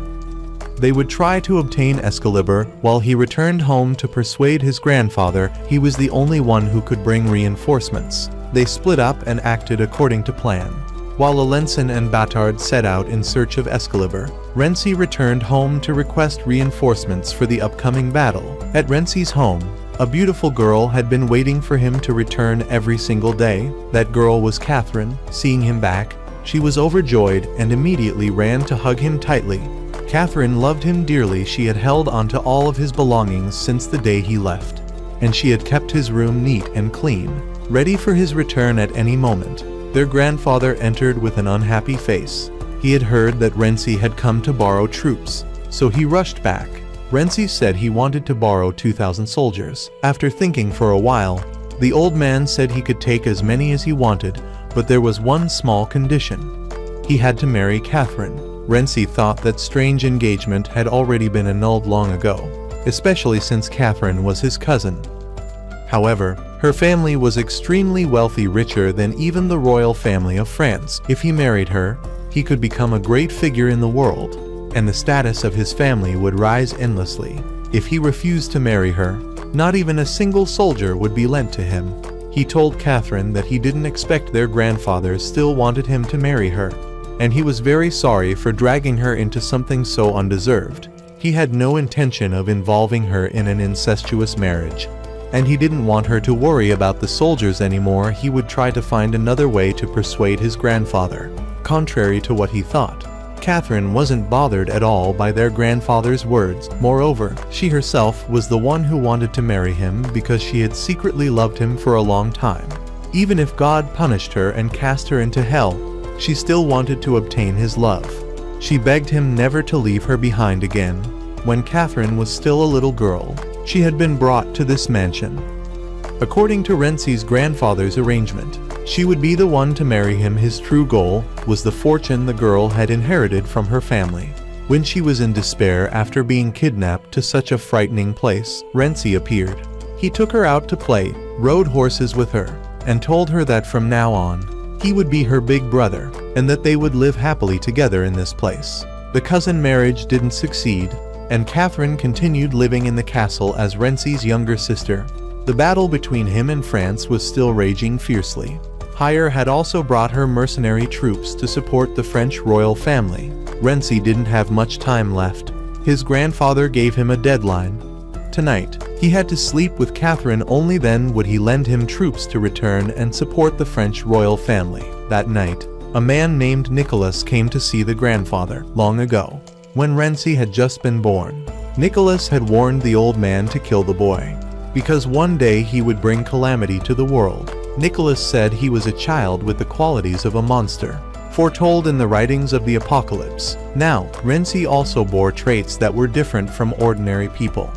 They would try to obtain Excalibur while he returned home to persuade his grandfather he was the only one who could bring reinforcements. They split up and acted according to plan. While Alençon and Batard set out in search of Excalibur, Renzi returned home to request reinforcements for the upcoming battle. At Renzi's home, a beautiful girl had been waiting for him to return every single day. That girl was Catherine. Seeing him back, she was overjoyed and immediately ran to hug him tightly. Catherine loved him dearly. She had held onto all of his belongings since the day he left, and she had kept his room neat and clean, ready for his return at any moment. Their grandfather entered with an unhappy face. He had heard that Renzi had come to borrow troops, so he rushed back. Renzi said he wanted to borrow 2,000 soldiers. After thinking for a while, the old man said he could take as many as he wanted, but there was one small condition. He had to marry Catherine. Renzi thought that strange engagement had already been annulled long ago, especially since Catherine was his cousin. However, her family was extremely wealthy, richer than even the royal family of France. If he married her, he could become a great figure in the world, and the status of his family would rise endlessly. If he refused to marry her, not even a single soldier would be lent to him. He told Catherine that he didn't expect their grandfathers still wanted him to marry her, and he was very sorry for dragging her into something so undeserved. He had no intention of involving her in an incestuous marriage, and he didn't want her to worry about the soldiers anymore. He would try to find another way to persuade his grandfather. Contrary to what he thought, Catherine wasn't bothered at all by their grandfather's words. Moreover, she herself was the one who wanted to marry him because she had secretly loved him for a long time. Even if God punished her and cast her into hell, she still wanted to obtain his love. She begged him never to leave her behind again. When Catherine was still a little girl, she had been brought to this mansion. According to Renzi's grandfather's arrangement, she would be the one to marry him. His true goal was the fortune the girl had inherited from her family. When she was in despair after being kidnapped to such a frightening place, Renzi appeared. He took her out to play, rode horses with her, and told her that from now on, he would be her big brother, and that they would live happily together in this place. The cousin marriage didn't succeed, and Catherine continued living in the castle as Renzi's younger sister. The battle between him and France was still raging fiercely. Heir had also brought her mercenary troops to support the French royal family. Renzi didn't have much time left. His grandfather gave him a deadline. Tonight, he had to sleep with Catherine. Only then would he lend him troops to return and support the French royal family. That night, a man named Nicholas came to see the grandfather. Long ago, when Renzi had just been born, Nicholas had warned the old man to kill the boy, because one day he would bring calamity to the world. Nicholas said he was a child with the qualities of a monster, foretold in the writings of the apocalypse. Now, Renzi also bore traits that were different from ordinary people.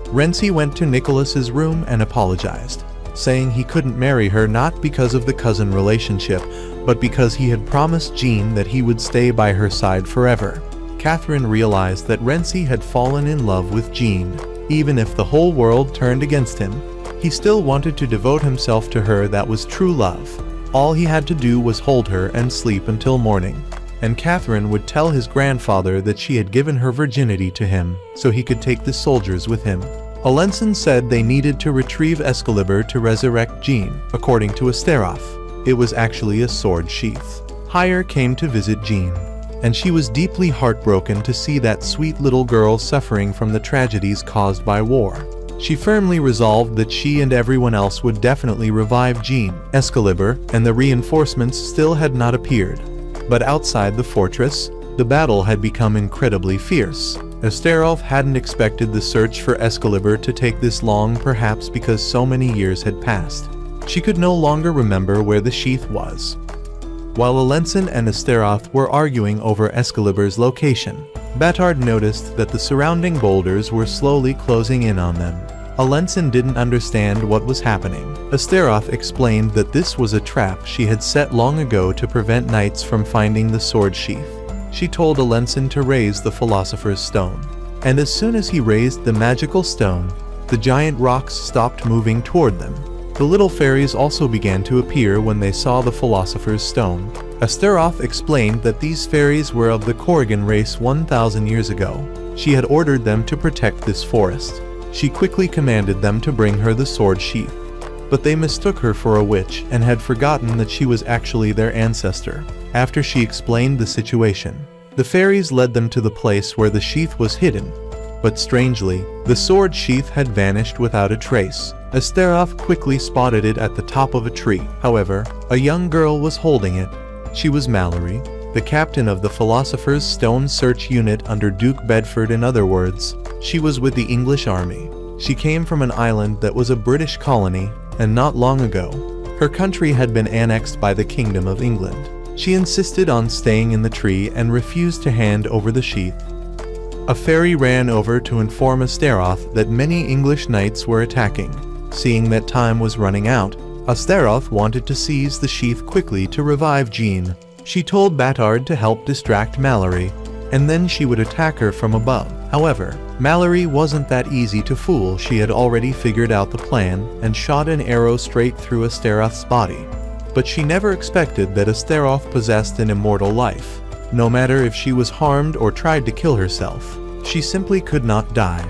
Renzi went to Nicholas's room and apologized, saying he couldn't marry her not because of the cousin relationship, but because he had promised Jean that he would stay by her side forever. Catherine realized that Renzi had fallen in love with Jean. Even if the whole world turned against him, he still wanted to devote himself to her. That was true love. All he had to do was hold her and sleep until morning, and Catherine would tell his grandfather that she had given her virginity to him so he could take the soldiers with him. Alençon said they needed to retrieve Excalibur to resurrect Jean. According to Astaroth, it was actually a sword sheath. Heir came to visit Jean, and she was deeply heartbroken to see that sweet little girl suffering from the tragedies caused by war. She firmly resolved that she and everyone else would definitely revive Jean. Excalibur and the reinforcements still had not appeared, but outside the fortress, the battle had become incredibly fierce. Astaroth hadn't expected the search for Excalibur to take this long, perhaps because so many years had passed. She could no longer remember where the sheath was. While Alençon and Astaroth were arguing over Excalibur's location, Batard noticed that the surrounding boulders were slowly closing in on them. Alençon didn't understand what was happening. Astaroth explained that this was a trap she had set long ago to prevent knights from finding the sword sheath. She told Alençon to raise the Philosopher's Stone, and as soon as he raised the magical stone, the giant rocks stopped moving toward them. The little fairies also began to appear when they saw the Philosopher's Stone. Astaroth explained that these fairies were of the Corrigan race 1,000 years ago. She had ordered them to protect this forest. She quickly commanded them to bring her the sword sheath. but they mistook her for a witch and had forgotten that she was actually their ancestor. After she explained the situation, the fairies led them to the place where the sheath was hidden. But strangely, the sword sheath had vanished without a trace. Astaroth quickly spotted it at the top of a tree. However, a young girl was holding it. She was Mallory, the captain of the Philosopher's Stone search unit under Duke Bedford. In other words, she was with the English army. She came from an island that was a British colony, and not long ago, her country had been annexed by the Kingdom of England. She insisted on staying in the tree and refused to hand over the sheath. A fairy ran over to inform Astaroth that many English knights were attacking. Seeing that time was running out, Astaroth wanted to seize the sheath quickly to revive Jean. She told Batard to help distract Mallory, and then she would attack her from above. However, Mallory wasn't that easy to fool. She had already figured out the plan and shot an arrow straight through Astaroth's body. But she never expected that Astaroth possessed an immortal life. No matter if she was harmed or tried to kill herself, she simply could not die.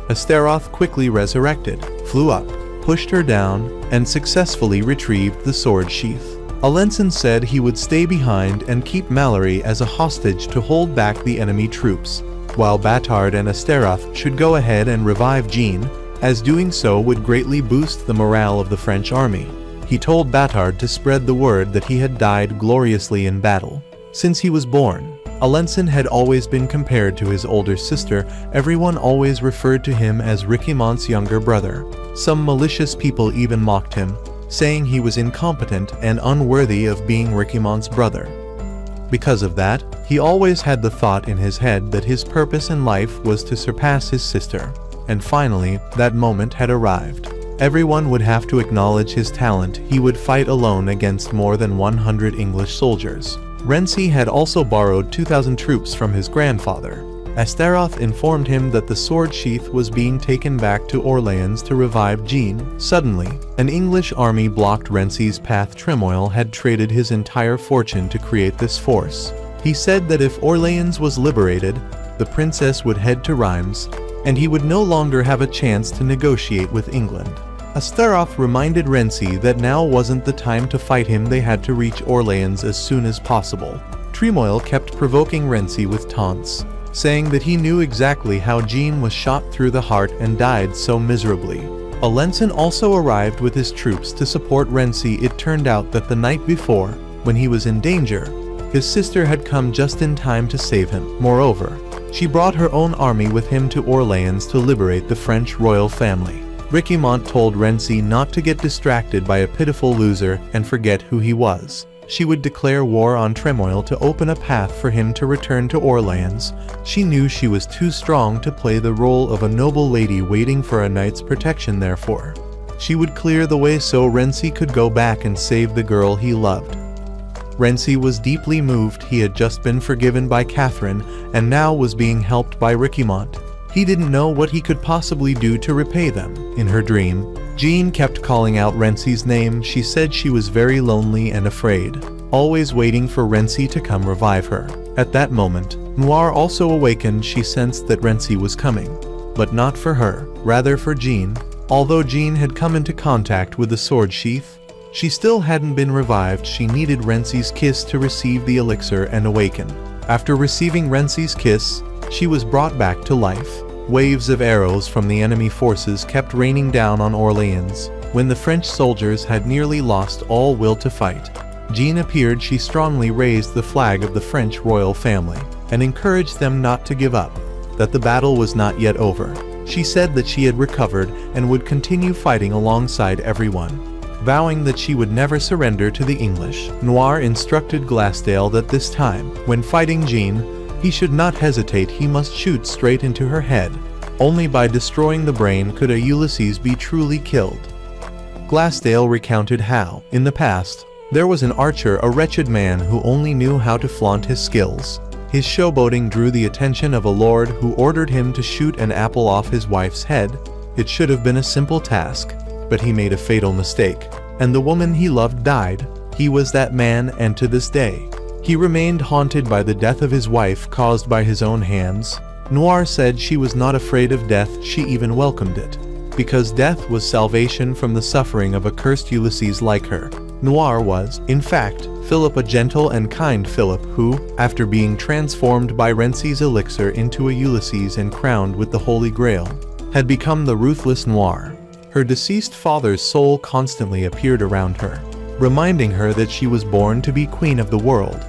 Astaroth quickly resurrected, flew up, pushed her down, and successfully retrieved the sword sheath. Alenson said he would stay behind and keep Mallory as a hostage to hold back the enemy troops, while Batard and Astaroth should go ahead and revive Jean, as doing so would greatly boost the morale of the French army. He told Batard to spread the word that he had died gloriously in battle. Since he was born, Alenson had always been compared to his older sister. Everyone always referred to him as Riquimont's younger brother. Some malicious people even mocked him, saying he was incompetent and unworthy of being Riquimont's brother. Because of that, he always had the thought in his head that his purpose in life was to surpass his sister. And finally, that moment had arrived. Everyone would have to acknowledge his talent. He would fight alone against more than 100 English soldiers. Renzi had also borrowed 2,000 troops from his grandfather. Astaroth informed him that the sword sheath was being taken back to Orleans to revive Jean. Suddenly, an English army blocked Renzi's path. Tremoille had traded his entire fortune to create this force. He said that if Orleans was liberated, the princess would head to Reims, and he would no longer have a chance to negotiate with England. Astaroth reminded Renzi that now wasn't the time to fight him. They had to reach Orleans as soon as possible. Tremoille kept provoking Renzi with taunts, saying that he knew exactly how Jean was shot through the heart and died so miserably. Alenson also arrived with his troops to support Renzi. It turned out that the night before, when he was in danger, his sister had come just in time to save him. Moreover, she brought her own army with him to Orleans to liberate the French royal family. Riquimont told Renzi not to get distracted by a pitiful loser and forget who he was. She would declare war on Tremoille to open a path for him to return to Orleans. She knew she was too strong to play the role of a noble lady waiting for a knight's protection. Therefore, she would clear the way so Renzi could go back and save the girl he loved. Renzi was deeply moved. He had just been forgiven by Catherine and now was being helped by Riquimont. He didn't know what he could possibly do to repay them. In her dream, Jean kept calling out Renzi's name. She said she was very lonely and afraid, always waiting for Renzi to come revive her. At that moment, Noir also awakened. She sensed that Renzi was coming, but not for her, rather for Jean. Although Jean had come into contact with the sword sheath, she still hadn't been revived. She needed Renzi's kiss to receive the elixir and awaken. After receiving Renzi's kiss, she was brought back to life. Waves of arrows from the enemy forces kept raining down on Orleans. When the French soldiers had nearly lost all will to fight, Jean appeared. She strongly raised the flag of the French royal family and encouraged them not to give up, that the battle was not yet over. She said that she had recovered and would continue fighting alongside everyone, vowing that she would never surrender to the English. Noir instructed Glassdale that this time, when fighting Jean, he should not hesitate. He must shoot straight into her head. Only by destroying the brain could a Ulysses be truly killed. Glassdale recounted how, in the past, there was an archer, a wretched man who only knew how to flaunt his skills. His showboating drew the attention of a lord who ordered him to shoot an apple off his wife's head. It should have been a simple task, but he made a fatal mistake, and the woman he loved died. He was that man, and to this day, he remained haunted by the death of his wife caused by his own hands. Noir said she was not afraid of death. She even welcomed it. because death was salvation from the suffering of a cursed Ulysses like her. Noir was, in fact, Philip, a gentle and kind Philip who, after being transformed by Rency's elixir into a Ulysses and crowned with the Holy Grail, had become the ruthless Noir. Her deceased father's soul constantly appeared around her, reminding her that she was born to be queen of the world,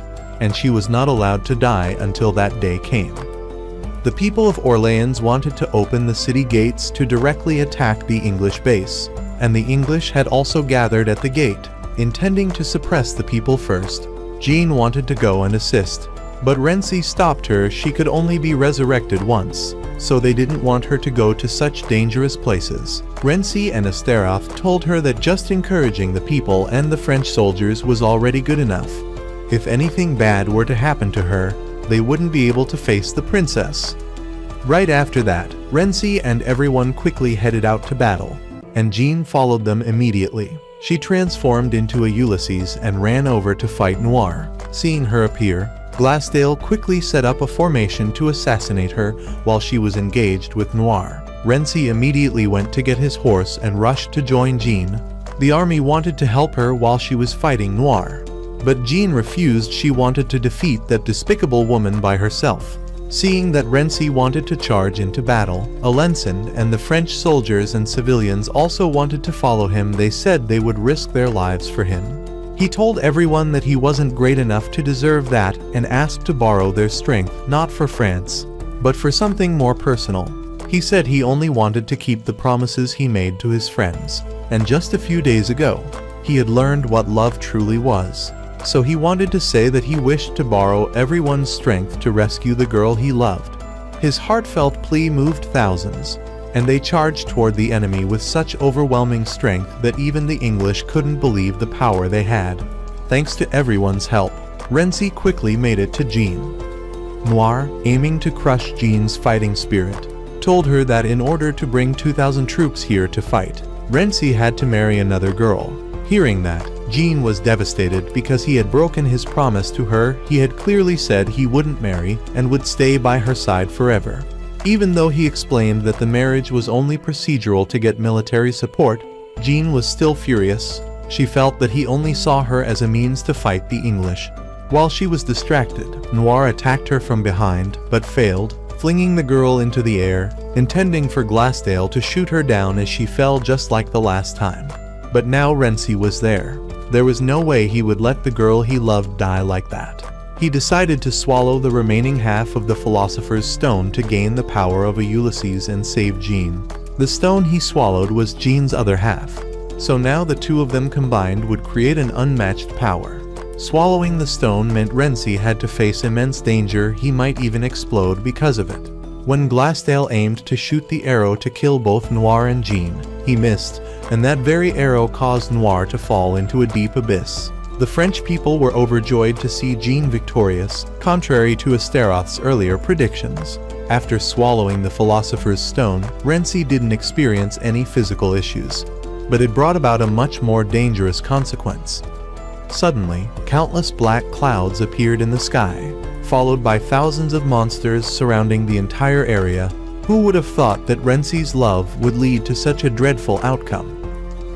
and she was not allowed to die until that day came. The people of Orleans wanted to open the city gates to directly attack the English base, and the English had also gathered at the gate, intending to suppress the people first. Jean wanted to go and assist, but Rency stopped her. She could only be resurrected once, so they didn't want her to go to such dangerous places. Rency and Astaroth told her that just encouraging the people and the French soldiers was already good enough. If anything bad were to happen to her, they wouldn't be able to face the princess. Right after that, Rency and everyone quickly headed out to battle, and Jean followed them immediately. She transformed into a Ulysses and ran over to fight Noir. Seeing her appear, Glassdale quickly set up a formation to assassinate her while she was engaged with Noir. Rency immediately went to get his horse and rushed to join Jean. The army wanted to help her while she was fighting Noir, but Jean refused. She wanted to defeat that despicable woman by herself. Seeing that Rency wanted to charge into battle, Alençon and the French soldiers and civilians also wanted to follow him. They said they would risk their lives for him. He told everyone that he wasn't great enough to deserve that and asked to borrow their strength, not for France, but for something more personal. He said he only wanted to keep the promises he made to his friends, and just a few days ago, he had learned what love truly was. So he wanted to say that he wished to borrow everyone's strength to rescue the girl he loved. His heartfelt plea moved thousands, and they charged toward the enemy with such overwhelming strength that even the English couldn't believe the power they had. Thanks to everyone's help, Rency quickly made it to Jean. Noir, aiming to crush Jean's fighting spirit, told her that in order to bring 2,000 troops here to fight, Rency had to marry another girl. Hearing that, Jean was devastated because he had broken his promise to her. He had clearly said he wouldn't marry and would stay by her side forever. Even though he explained that the marriage was only procedural to get military support, Jean was still furious. She felt that he only saw her as a means to fight the English. While she was distracted, Noir attacked her from behind, but failed, flinging the girl into the air, intending for Glassdale to shoot her down as she fell just like the last time. But now Rency was there. There was no way he would let the girl he loved die like that. He decided to swallow the remaining half of the Philosopher's Stone to gain the power of a Ulysses and save Jean. The stone he swallowed was Jean's other half, so now the two of them combined would create an unmatched power. Swallowing the stone meant Rency had to face immense danger. He might even explode because of it. When Glassdale aimed to shoot the arrow to kill both Noir and Jean, he missed, and that very arrow caused Noir to fall into a deep abyss. The French people were overjoyed to see Jean victorious, contrary to Astaroth's earlier predictions. After swallowing the Philosopher's Stone, Rency didn't experience any physical issues, but it brought about a much more dangerous consequence. Suddenly, countless black clouds appeared in the sky, followed by thousands of monsters surrounding the entire area. Who would have thought that Rency's love would lead to such a dreadful outcome?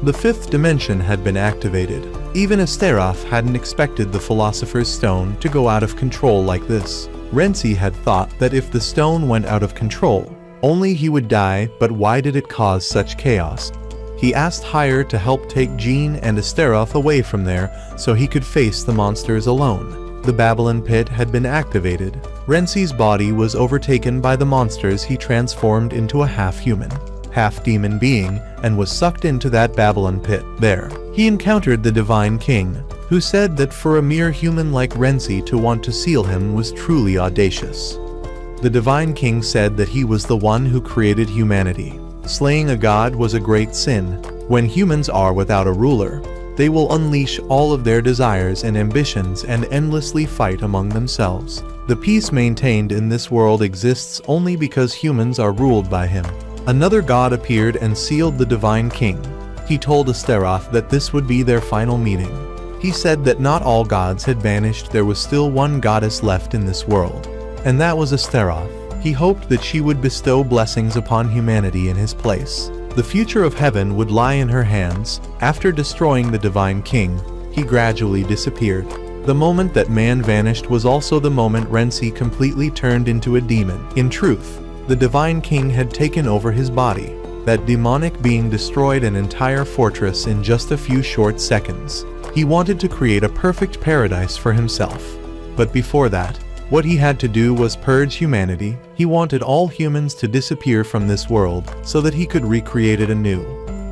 The fifth dimension had been activated. Even Astaroth hadn't expected the Philosopher's Stone to go out of control like this. Rency had thought that if the stone went out of control, only he would die, but why did it cause such chaos? He asked Heir to help take Jean and Astaroth away from there so he could face the monsters alone. The Babylon Pit had been activated. Rency's body was overtaken by the monsters. He transformed into a half-human, half-demon being and was sucked into that Babylon Pit. There, he encountered the Divine King, who said that for a mere human like Rency to want to seal him was truly audacious. The Divine King said that he was the one who created humanity. Slaying a god was a great sin. When humans are without a ruler, they will unleash all of their desires and ambitions and endlessly fight among themselves. The peace maintained in this world exists only because humans are ruled by him. Another god appeared and sealed the Divine King. He told Astaroth that this would be their final meeting. He said that not all gods had vanished. There was still one goddess left in this world, and that was Astaroth. He hoped that she would bestow blessings upon humanity in his place. The future of heaven would lie in her hands. After destroying the divine king, he gradually disappeared. The moment that man vanished was also the moment Renzi completely turned into a demon. In truth, the divine king had taken over his body. That demonic being destroyed an entire fortress in just a few short seconds. He wanted to create a perfect paradise for himself. But before that, what he had to do was purge humanity. He wanted all humans to disappear from this world so that he could recreate it anew.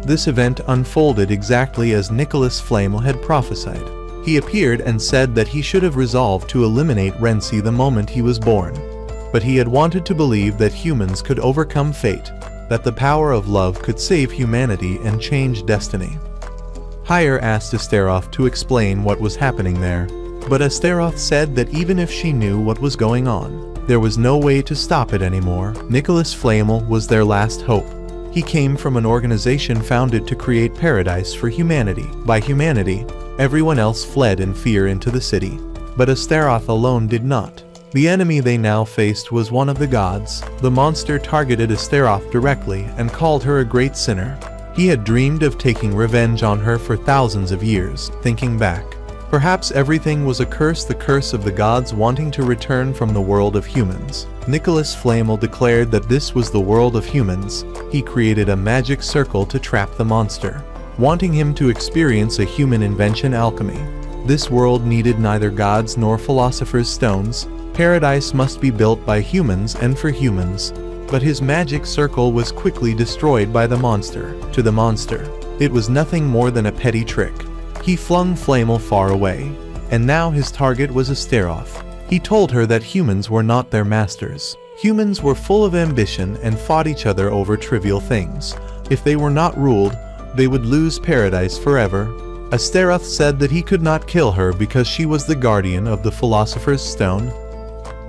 This event unfolded exactly as Nicholas Flamel had prophesied. He appeared and said that he should have resolved to eliminate Renzi the moment he was born. But he had wanted to believe that humans could overcome fate, that the power of love could save humanity and change destiny. Heir asked Astaroth to explain what was happening there, but Astaroth said that even if she knew what was going on, there was no way to stop it anymore. Nicholas Flamel was their last hope. He came from an organization founded to create paradise for humanity. By humanity, everyone else fled in fear into the city. But Astaroth alone did not. The enemy they now faced was one of the gods. The monster targeted Astaroth directly and called her a great sinner. He had dreamed of taking revenge on her for thousands of years. Thinking back, perhaps everything was a curse, the curse of the gods wanting to return from the world of humans. Nicholas Flamel declared that this was the world of humans. He created a magic circle to trap the monster, wanting him to experience a human invention, alchemy. This world needed neither gods nor philosopher's stones. Paradise must be built by humans and for humans. But his magic circle was quickly destroyed by the monster. To the monster, it was nothing more than a petty trick. He flung Flamel far away, and now his target was Astaroth. He told her that humans were not their masters. Humans were full of ambition and fought each other over trivial things. If they were not ruled, they would lose paradise forever. Astaroth said that he could not kill her because she was the guardian of the Philosopher's Stone.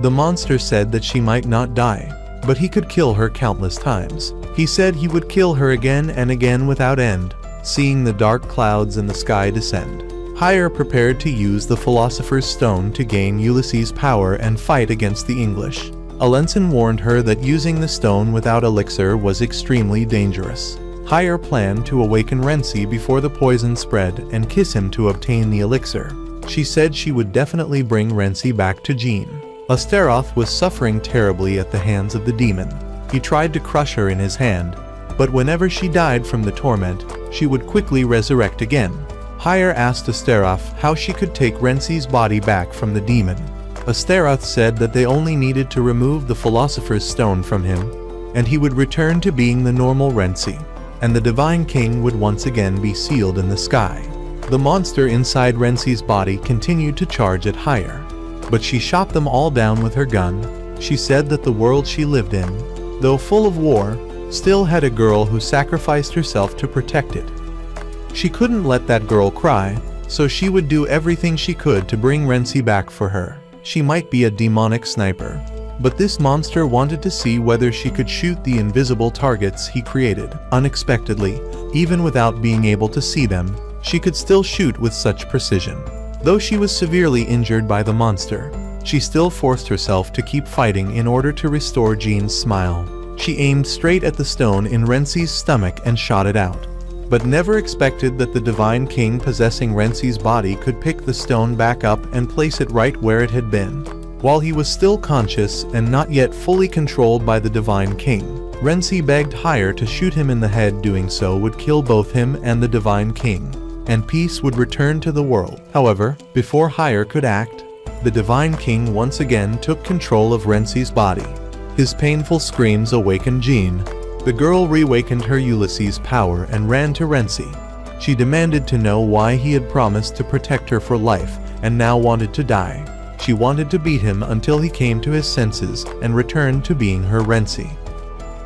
The monster said that she might not die, but he could kill her countless times. He said he would kill her again and again without end. Seeing the dark clouds in the sky descend, Heir prepared to use the Philosopher's Stone to gain Ulysses' power and fight against the English. Alenson warned her that using the stone without elixir was extremely dangerous. Heir planned to awaken Renzi before the poison spread and kiss him to obtain the elixir. She said she would definitely bring Renzi back to Jean. Astaroth was suffering terribly at the hands of the demon. He tried to crush her in his hand, but whenever she died from the torment, she would quickly resurrect again. Heir asked Astaroth how she could take Renzi's body back from the demon. Astaroth said that they only needed to remove the Philosopher's Stone from him, and he would return to being the normal Renzi, and the Divine King would once again be sealed in the sky. The monster inside Renzi's body continued to charge at Heir, but she shot them all down with her gun. She said that the world she lived in, though full of war, still had a girl who sacrificed herself to protect it. She couldn't let that girl cry, so she would do everything she could to bring Renzi back for her. She might be a demonic sniper, but this monster wanted to see whether she could shoot the invisible targets he created. Unexpectedly, even without being able to see them, she could still shoot with such precision. Though she was severely injured by the monster, she still forced herself to keep fighting in order to restore Jean's smile. She aimed straight at the stone in Renzi's stomach and shot it out, but never expected that the Divine King possessing Renzi's body could pick the stone back up and place it right where it had been. While he was still conscious and not yet fully controlled by the Divine King, Renzi begged Heir to shoot him in the head. Doing so would kill both him and the Divine King, and peace would return to the world. However, before Heir could act, the Divine King once again took control of Renzi's body. His painful screams awakened Jean. The girl reawakened her Ulysses' power and ran to Renzi. She demanded to know why he had promised to protect her for life and now wanted to die. She wanted to beat him until he came to his senses and returned to being her Renzi.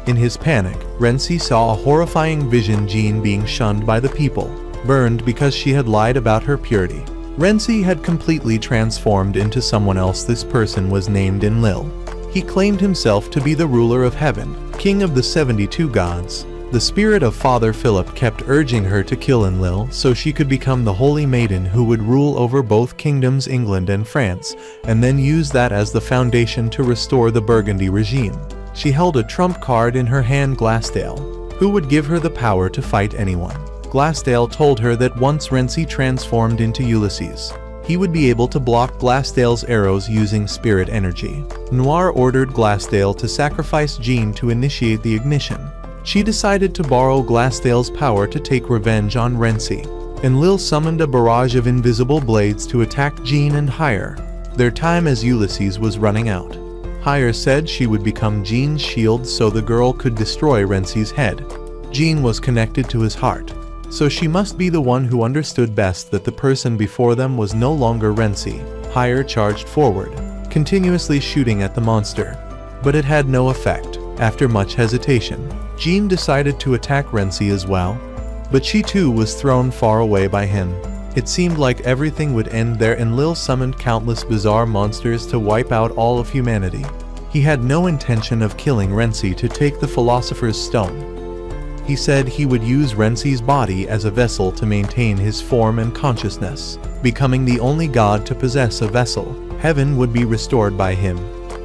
In his panic, Renzi saw a horrifying vision: Jean being shunned by the people, burned because she had lied about her purity. Renzi had completely transformed into someone else. This person was named Enlil. He claimed himself to be the ruler of heaven, king of the 72 gods. The spirit of Father Philip kept urging her to kill Enlil so she could become the holy maiden who would rule over both kingdoms, England and France, and then use that as the foundation to restore the Burgundy regime. She held a trump card in her hand, Glassdale, who would give her the power to fight anyone. Glassdale told her that once Renzi transformed into Ulysses, he would be able to block Glassdale's arrows using spirit energy. Noir ordered Glassdale to sacrifice Jean to initiate the ignition. She decided to borrow Glassdale's power to take revenge on Renzi. Enlil summoned a barrage of invisible blades to attack Jean and Heir. Their time as Ulysses was running out. Heir said she would become Jean's shield so the girl could destroy Renzi's head. Jean was connected to his heart, so she must be the one who understood best that the person before them was no longer Renzi. Heir charged forward, continuously shooting at the monster, but it had no effect. After much hesitation, Jean decided to attack Renzi as well, but she too was thrown far away by him. It seemed like everything would end there. Enlil summoned countless bizarre monsters to wipe out all of humanity. He had no intention of killing Renzi to take the Philosopher's Stone. He said he would use Renzi's body as a vessel to maintain his form and consciousness. Becoming the only god to possess a vessel, heaven would be restored by him.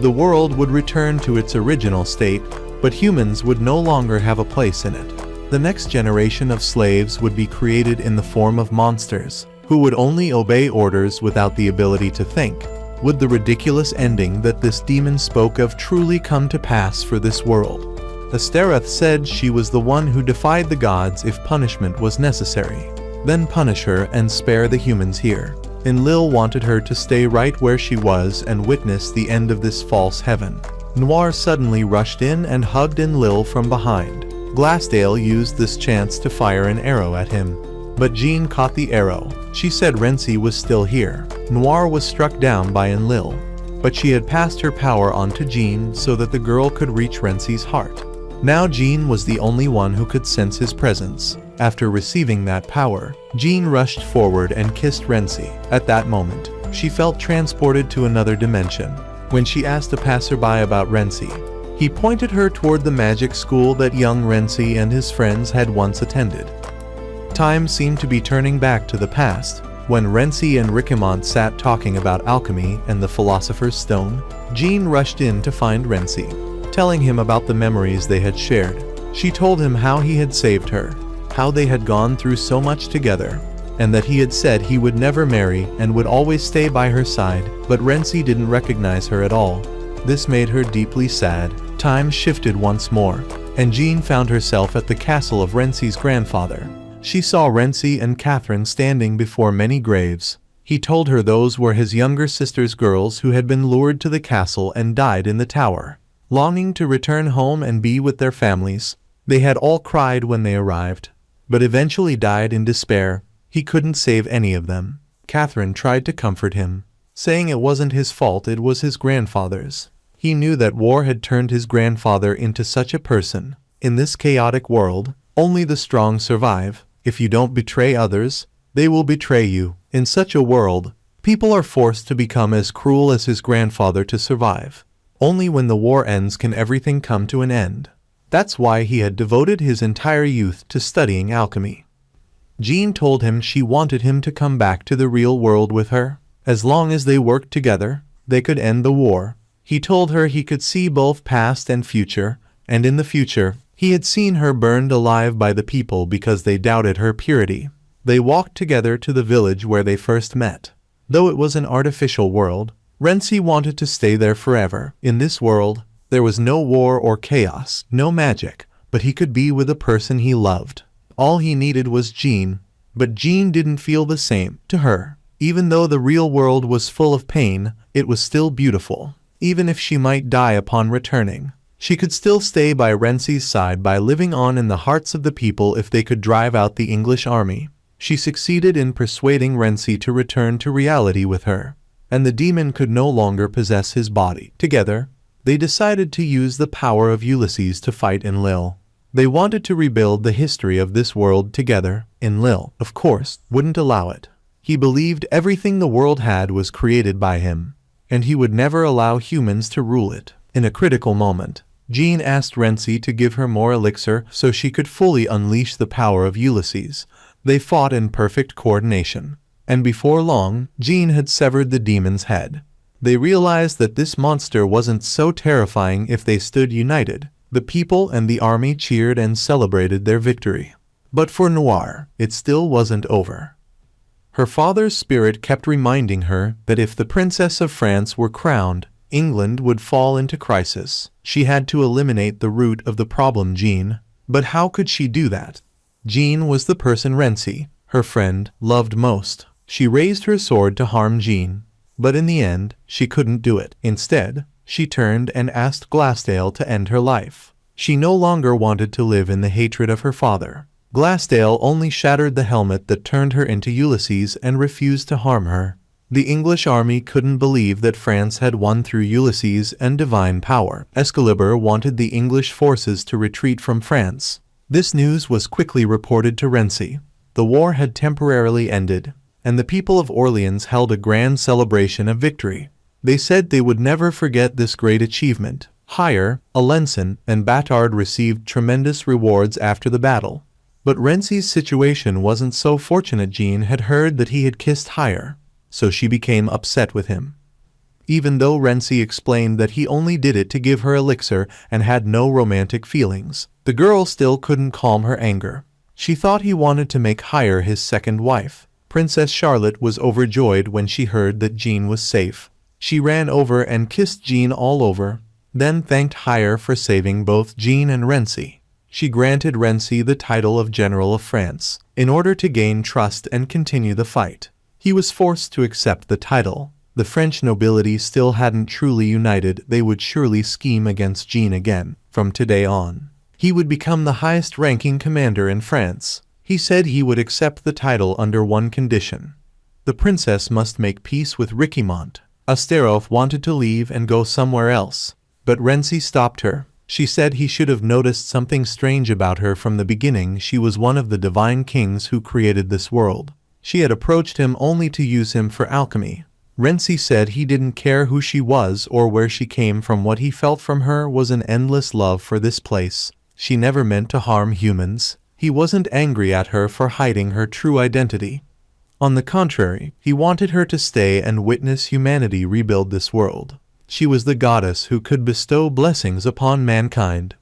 The world would return to its original state, but humans would no longer have a place in it. The next generation of slaves would be created in the form of monsters, who would only obey orders without the ability to think. Would the ridiculous ending that this demon spoke of truly come to pass for this world? Astereth said she was the one who defied the gods if punishment was necessary. Then punish her and spare the humans here. Enlil wanted her to stay right where she was and witness the end of this false heaven. Noir suddenly rushed in and hugged Enlil from behind. Glassdale used this chance to fire an arrow at him, but Jean caught the arrow. She said Renzi was still here. Noir was struck down by Enlil, but she had passed her power on to Jean so that the girl could reach Renzi's heart. Now Jean was the only one who could sense his presence. After receiving that power, Jean rushed forward and kissed Renzi. At that moment, she felt transported to another dimension. When she asked a passerby about Renzi, he pointed her toward the magic school that young Renzi and his friends had once attended. Time seemed to be turning back to the past. When Renzi and Ricamont sat talking about alchemy and the Philosopher's Stone, Jean rushed in to find Renzi, telling him about the memories they had shared. She told him how he had saved her, how they had gone through so much together, and that he had said he would never marry and would always stay by her side, but Renzi didn't recognize her at all. This made her deeply sad. Time shifted once more, and Jean found herself at the castle of Renzi's grandfather. She saw Renzi and Catherine standing before many graves. He told her those were his younger sister's girls who had been lured to the castle and died in the tower. Longing to return home and be with their families, they had all cried when they arrived, but eventually died in despair. He couldn't save any of them. Catherine tried to comfort him, saying it wasn't his fault, it was his grandfather's. He knew that war had turned his grandfather into such a person. In this chaotic world, only the strong survive. If you don't betray others, they will betray you. In such a world, people are forced to become as cruel as his grandfather to survive. Only when the war ends can everything come to an end. That's why he had devoted his entire youth to studying alchemy. Jean told him she wanted him to come back to the real world with her. As long as they worked together, they could end the war. He told her he could see both past and future, and in the future, he had seen her burned alive by the people because they doubted her purity. They walked together to the village where they first met. Though it was an artificial world, Renzi wanted to stay there forever. In this world, there was no war or chaos, no magic, but he could be with a person he loved. All he needed was Jean, but Jean didn't feel the same to her. Even though the real world was full of pain, it was still beautiful. Even if she might die upon returning, she could still stay by Renzi's side by living on in the hearts of the people if they could drive out the English army. She succeeded in persuading Renzi to return to reality with her, and the demon could no longer possess his body. Together, they decided to use the power of Ulysses to fight Enlil. They wanted to rebuild the history of this world together. Enlil, of course, wouldn't allow it. He believed everything the world had was created by him, and he would never allow humans to rule it. In a critical moment, Jean asked Renzi to give her more elixir so she could fully unleash the power of Ulysses. They fought in perfect coordination, and before long, Jean had severed the demon's head. They realized that this monster wasn't so terrifying if they stood united. The people and the army cheered and celebrated their victory. But for Noir, it still wasn't over. Her father's spirit kept reminding her that if the Princess of France were crowned, England would fall into crisis. She had to eliminate the root of the problem, Jean. But how could she do that? Jean was the person Renzi, her friend, loved most. She raised her sword to harm Jean, but in the end, she couldn't do it. Instead, she turned and asked Glassdale to end her life. She no longer wanted to live in the hatred of her father. Glassdale only shattered the helmet that turned her into Ulysses and refused to harm her. The English army couldn't believe that France had won through Ulysses and divine power. Excalibur wanted the English forces to retreat from France. This news was quickly reported to Renzi. The war had temporarily ended, and the people of Orleans held a grand celebration of victory. They said they would never forget this great achievement. Heir, Alençon, and Batard received tremendous rewards after the battle. But Renzi's situation wasn't so fortunate. Jean had heard that he had kissed Heir, so she became upset with him. Even though Renzi explained that he only did it to give her elixir and had no romantic feelings, the girl still couldn't calm her anger. She thought he wanted to make Heir his second wife. Princess Charlotte was overjoyed when she heard that Jean was safe. She ran over and kissed Jean all over, then thanked Heir for saving both Jean and Renzi. She granted Renzi the title of General of France, in order to gain trust and continue the fight. He was forced to accept the title. The French nobility still hadn't truly united. They would surely scheme against Jean again. From today on, he would become the highest-ranking commander in France. He said he would accept the title under one condition. The princess must make peace with Ricquimont. Astaroth wanted to leave and go somewhere else, but Renzi stopped her. She said he should have noticed something strange about her from the beginning. She was one of the divine kings who created this world. She had approached him only to use him for alchemy. Renzi said he didn't care who she was or where she came from. What he felt from her was an endless love for this place. She never meant to harm humans. He wasn't angry at her for hiding her true identity. On the contrary, he wanted her to stay and witness humanity rebuild this world. She was the goddess who could bestow blessings upon mankind.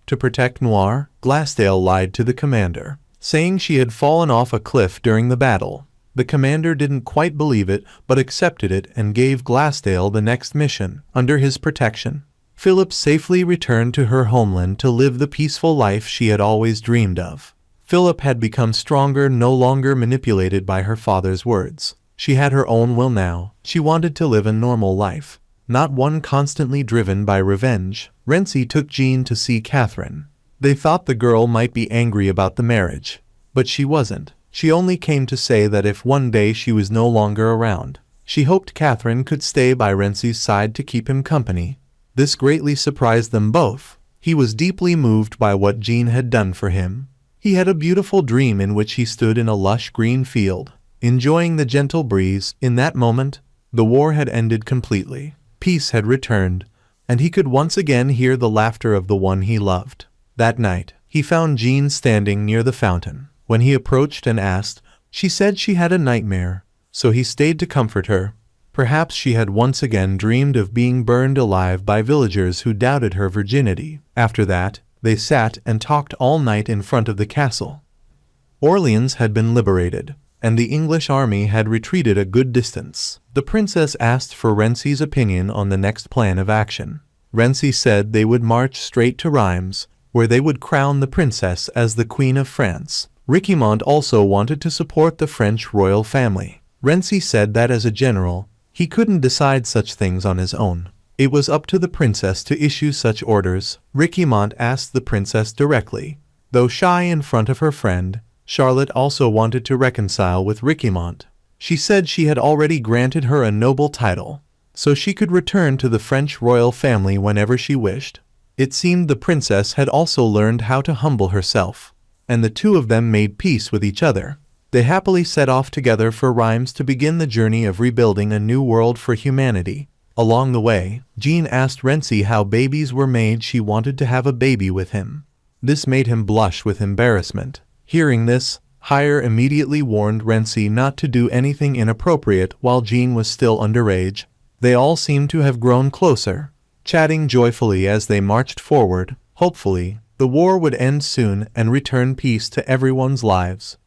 To protect Noir, Glassdale lied to the commander, saying she had fallen off a cliff during the battle. The commander didn't quite believe it, but accepted it and gave Glassdale the next mission. Under his protection, Philip safely returned to her homeland to live the peaceful life she had always dreamed of. Philip had become stronger, no longer manipulated by her father's words. She had her own will now. She wanted to live a normal life, not one constantly driven by revenge. Renzi took Jean to see Catherine. They thought the girl might be angry about the marriage, but she wasn't. She only came to say that if one day she was no longer around, she hoped Catherine could stay by Renzi's side to keep him company. This greatly surprised them both. He was deeply moved by what Jean had done for him. He had a beautiful dream in which he stood in a lush green field, enjoying the gentle breeze. In that moment, the war had ended completely. Peace had returned, and he could once again hear the laughter of the one he loved. That night, he found Jean standing near the fountain. When he approached and asked, she said she had a nightmare, so he stayed to comfort her. Perhaps she had once again dreamed of being burned alive by villagers who doubted her virginity. After that, they sat and talked all night in front of the castle. Orleans had been liberated, and the English army had retreated a good distance. The princess asked for Renzi's opinion on the next plan of action. Renzi said they would march straight to Reims, where they would crown the princess as the Queen of France. Ricquimont also wanted to support the French royal family. Renzi said that as a general, he couldn't decide such things on his own. It was up to the princess to issue such orders. Ricquimont asked the princess directly. Though shy in front of her friend, Charlotte also wanted to reconcile with Ricquimont. She said she had already granted her a noble title, so she could return to the French royal family whenever she wished. It seemed the princess had also learned how to humble herself, and the two of them made peace with each other. They happily set off together for Reims to begin the journey of rebuilding a new world for humanity. Along the way, Jean asked Renzi how babies were made. She wanted to have a baby with him. This made him blush with embarrassment. Hearing this, Heir immediately warned Renzi not to do anything inappropriate while Jean was still underage. They all seemed to have grown closer, chatting joyfully as they marched forward, Hopefully, the war would end soon and return peace to everyone's lives.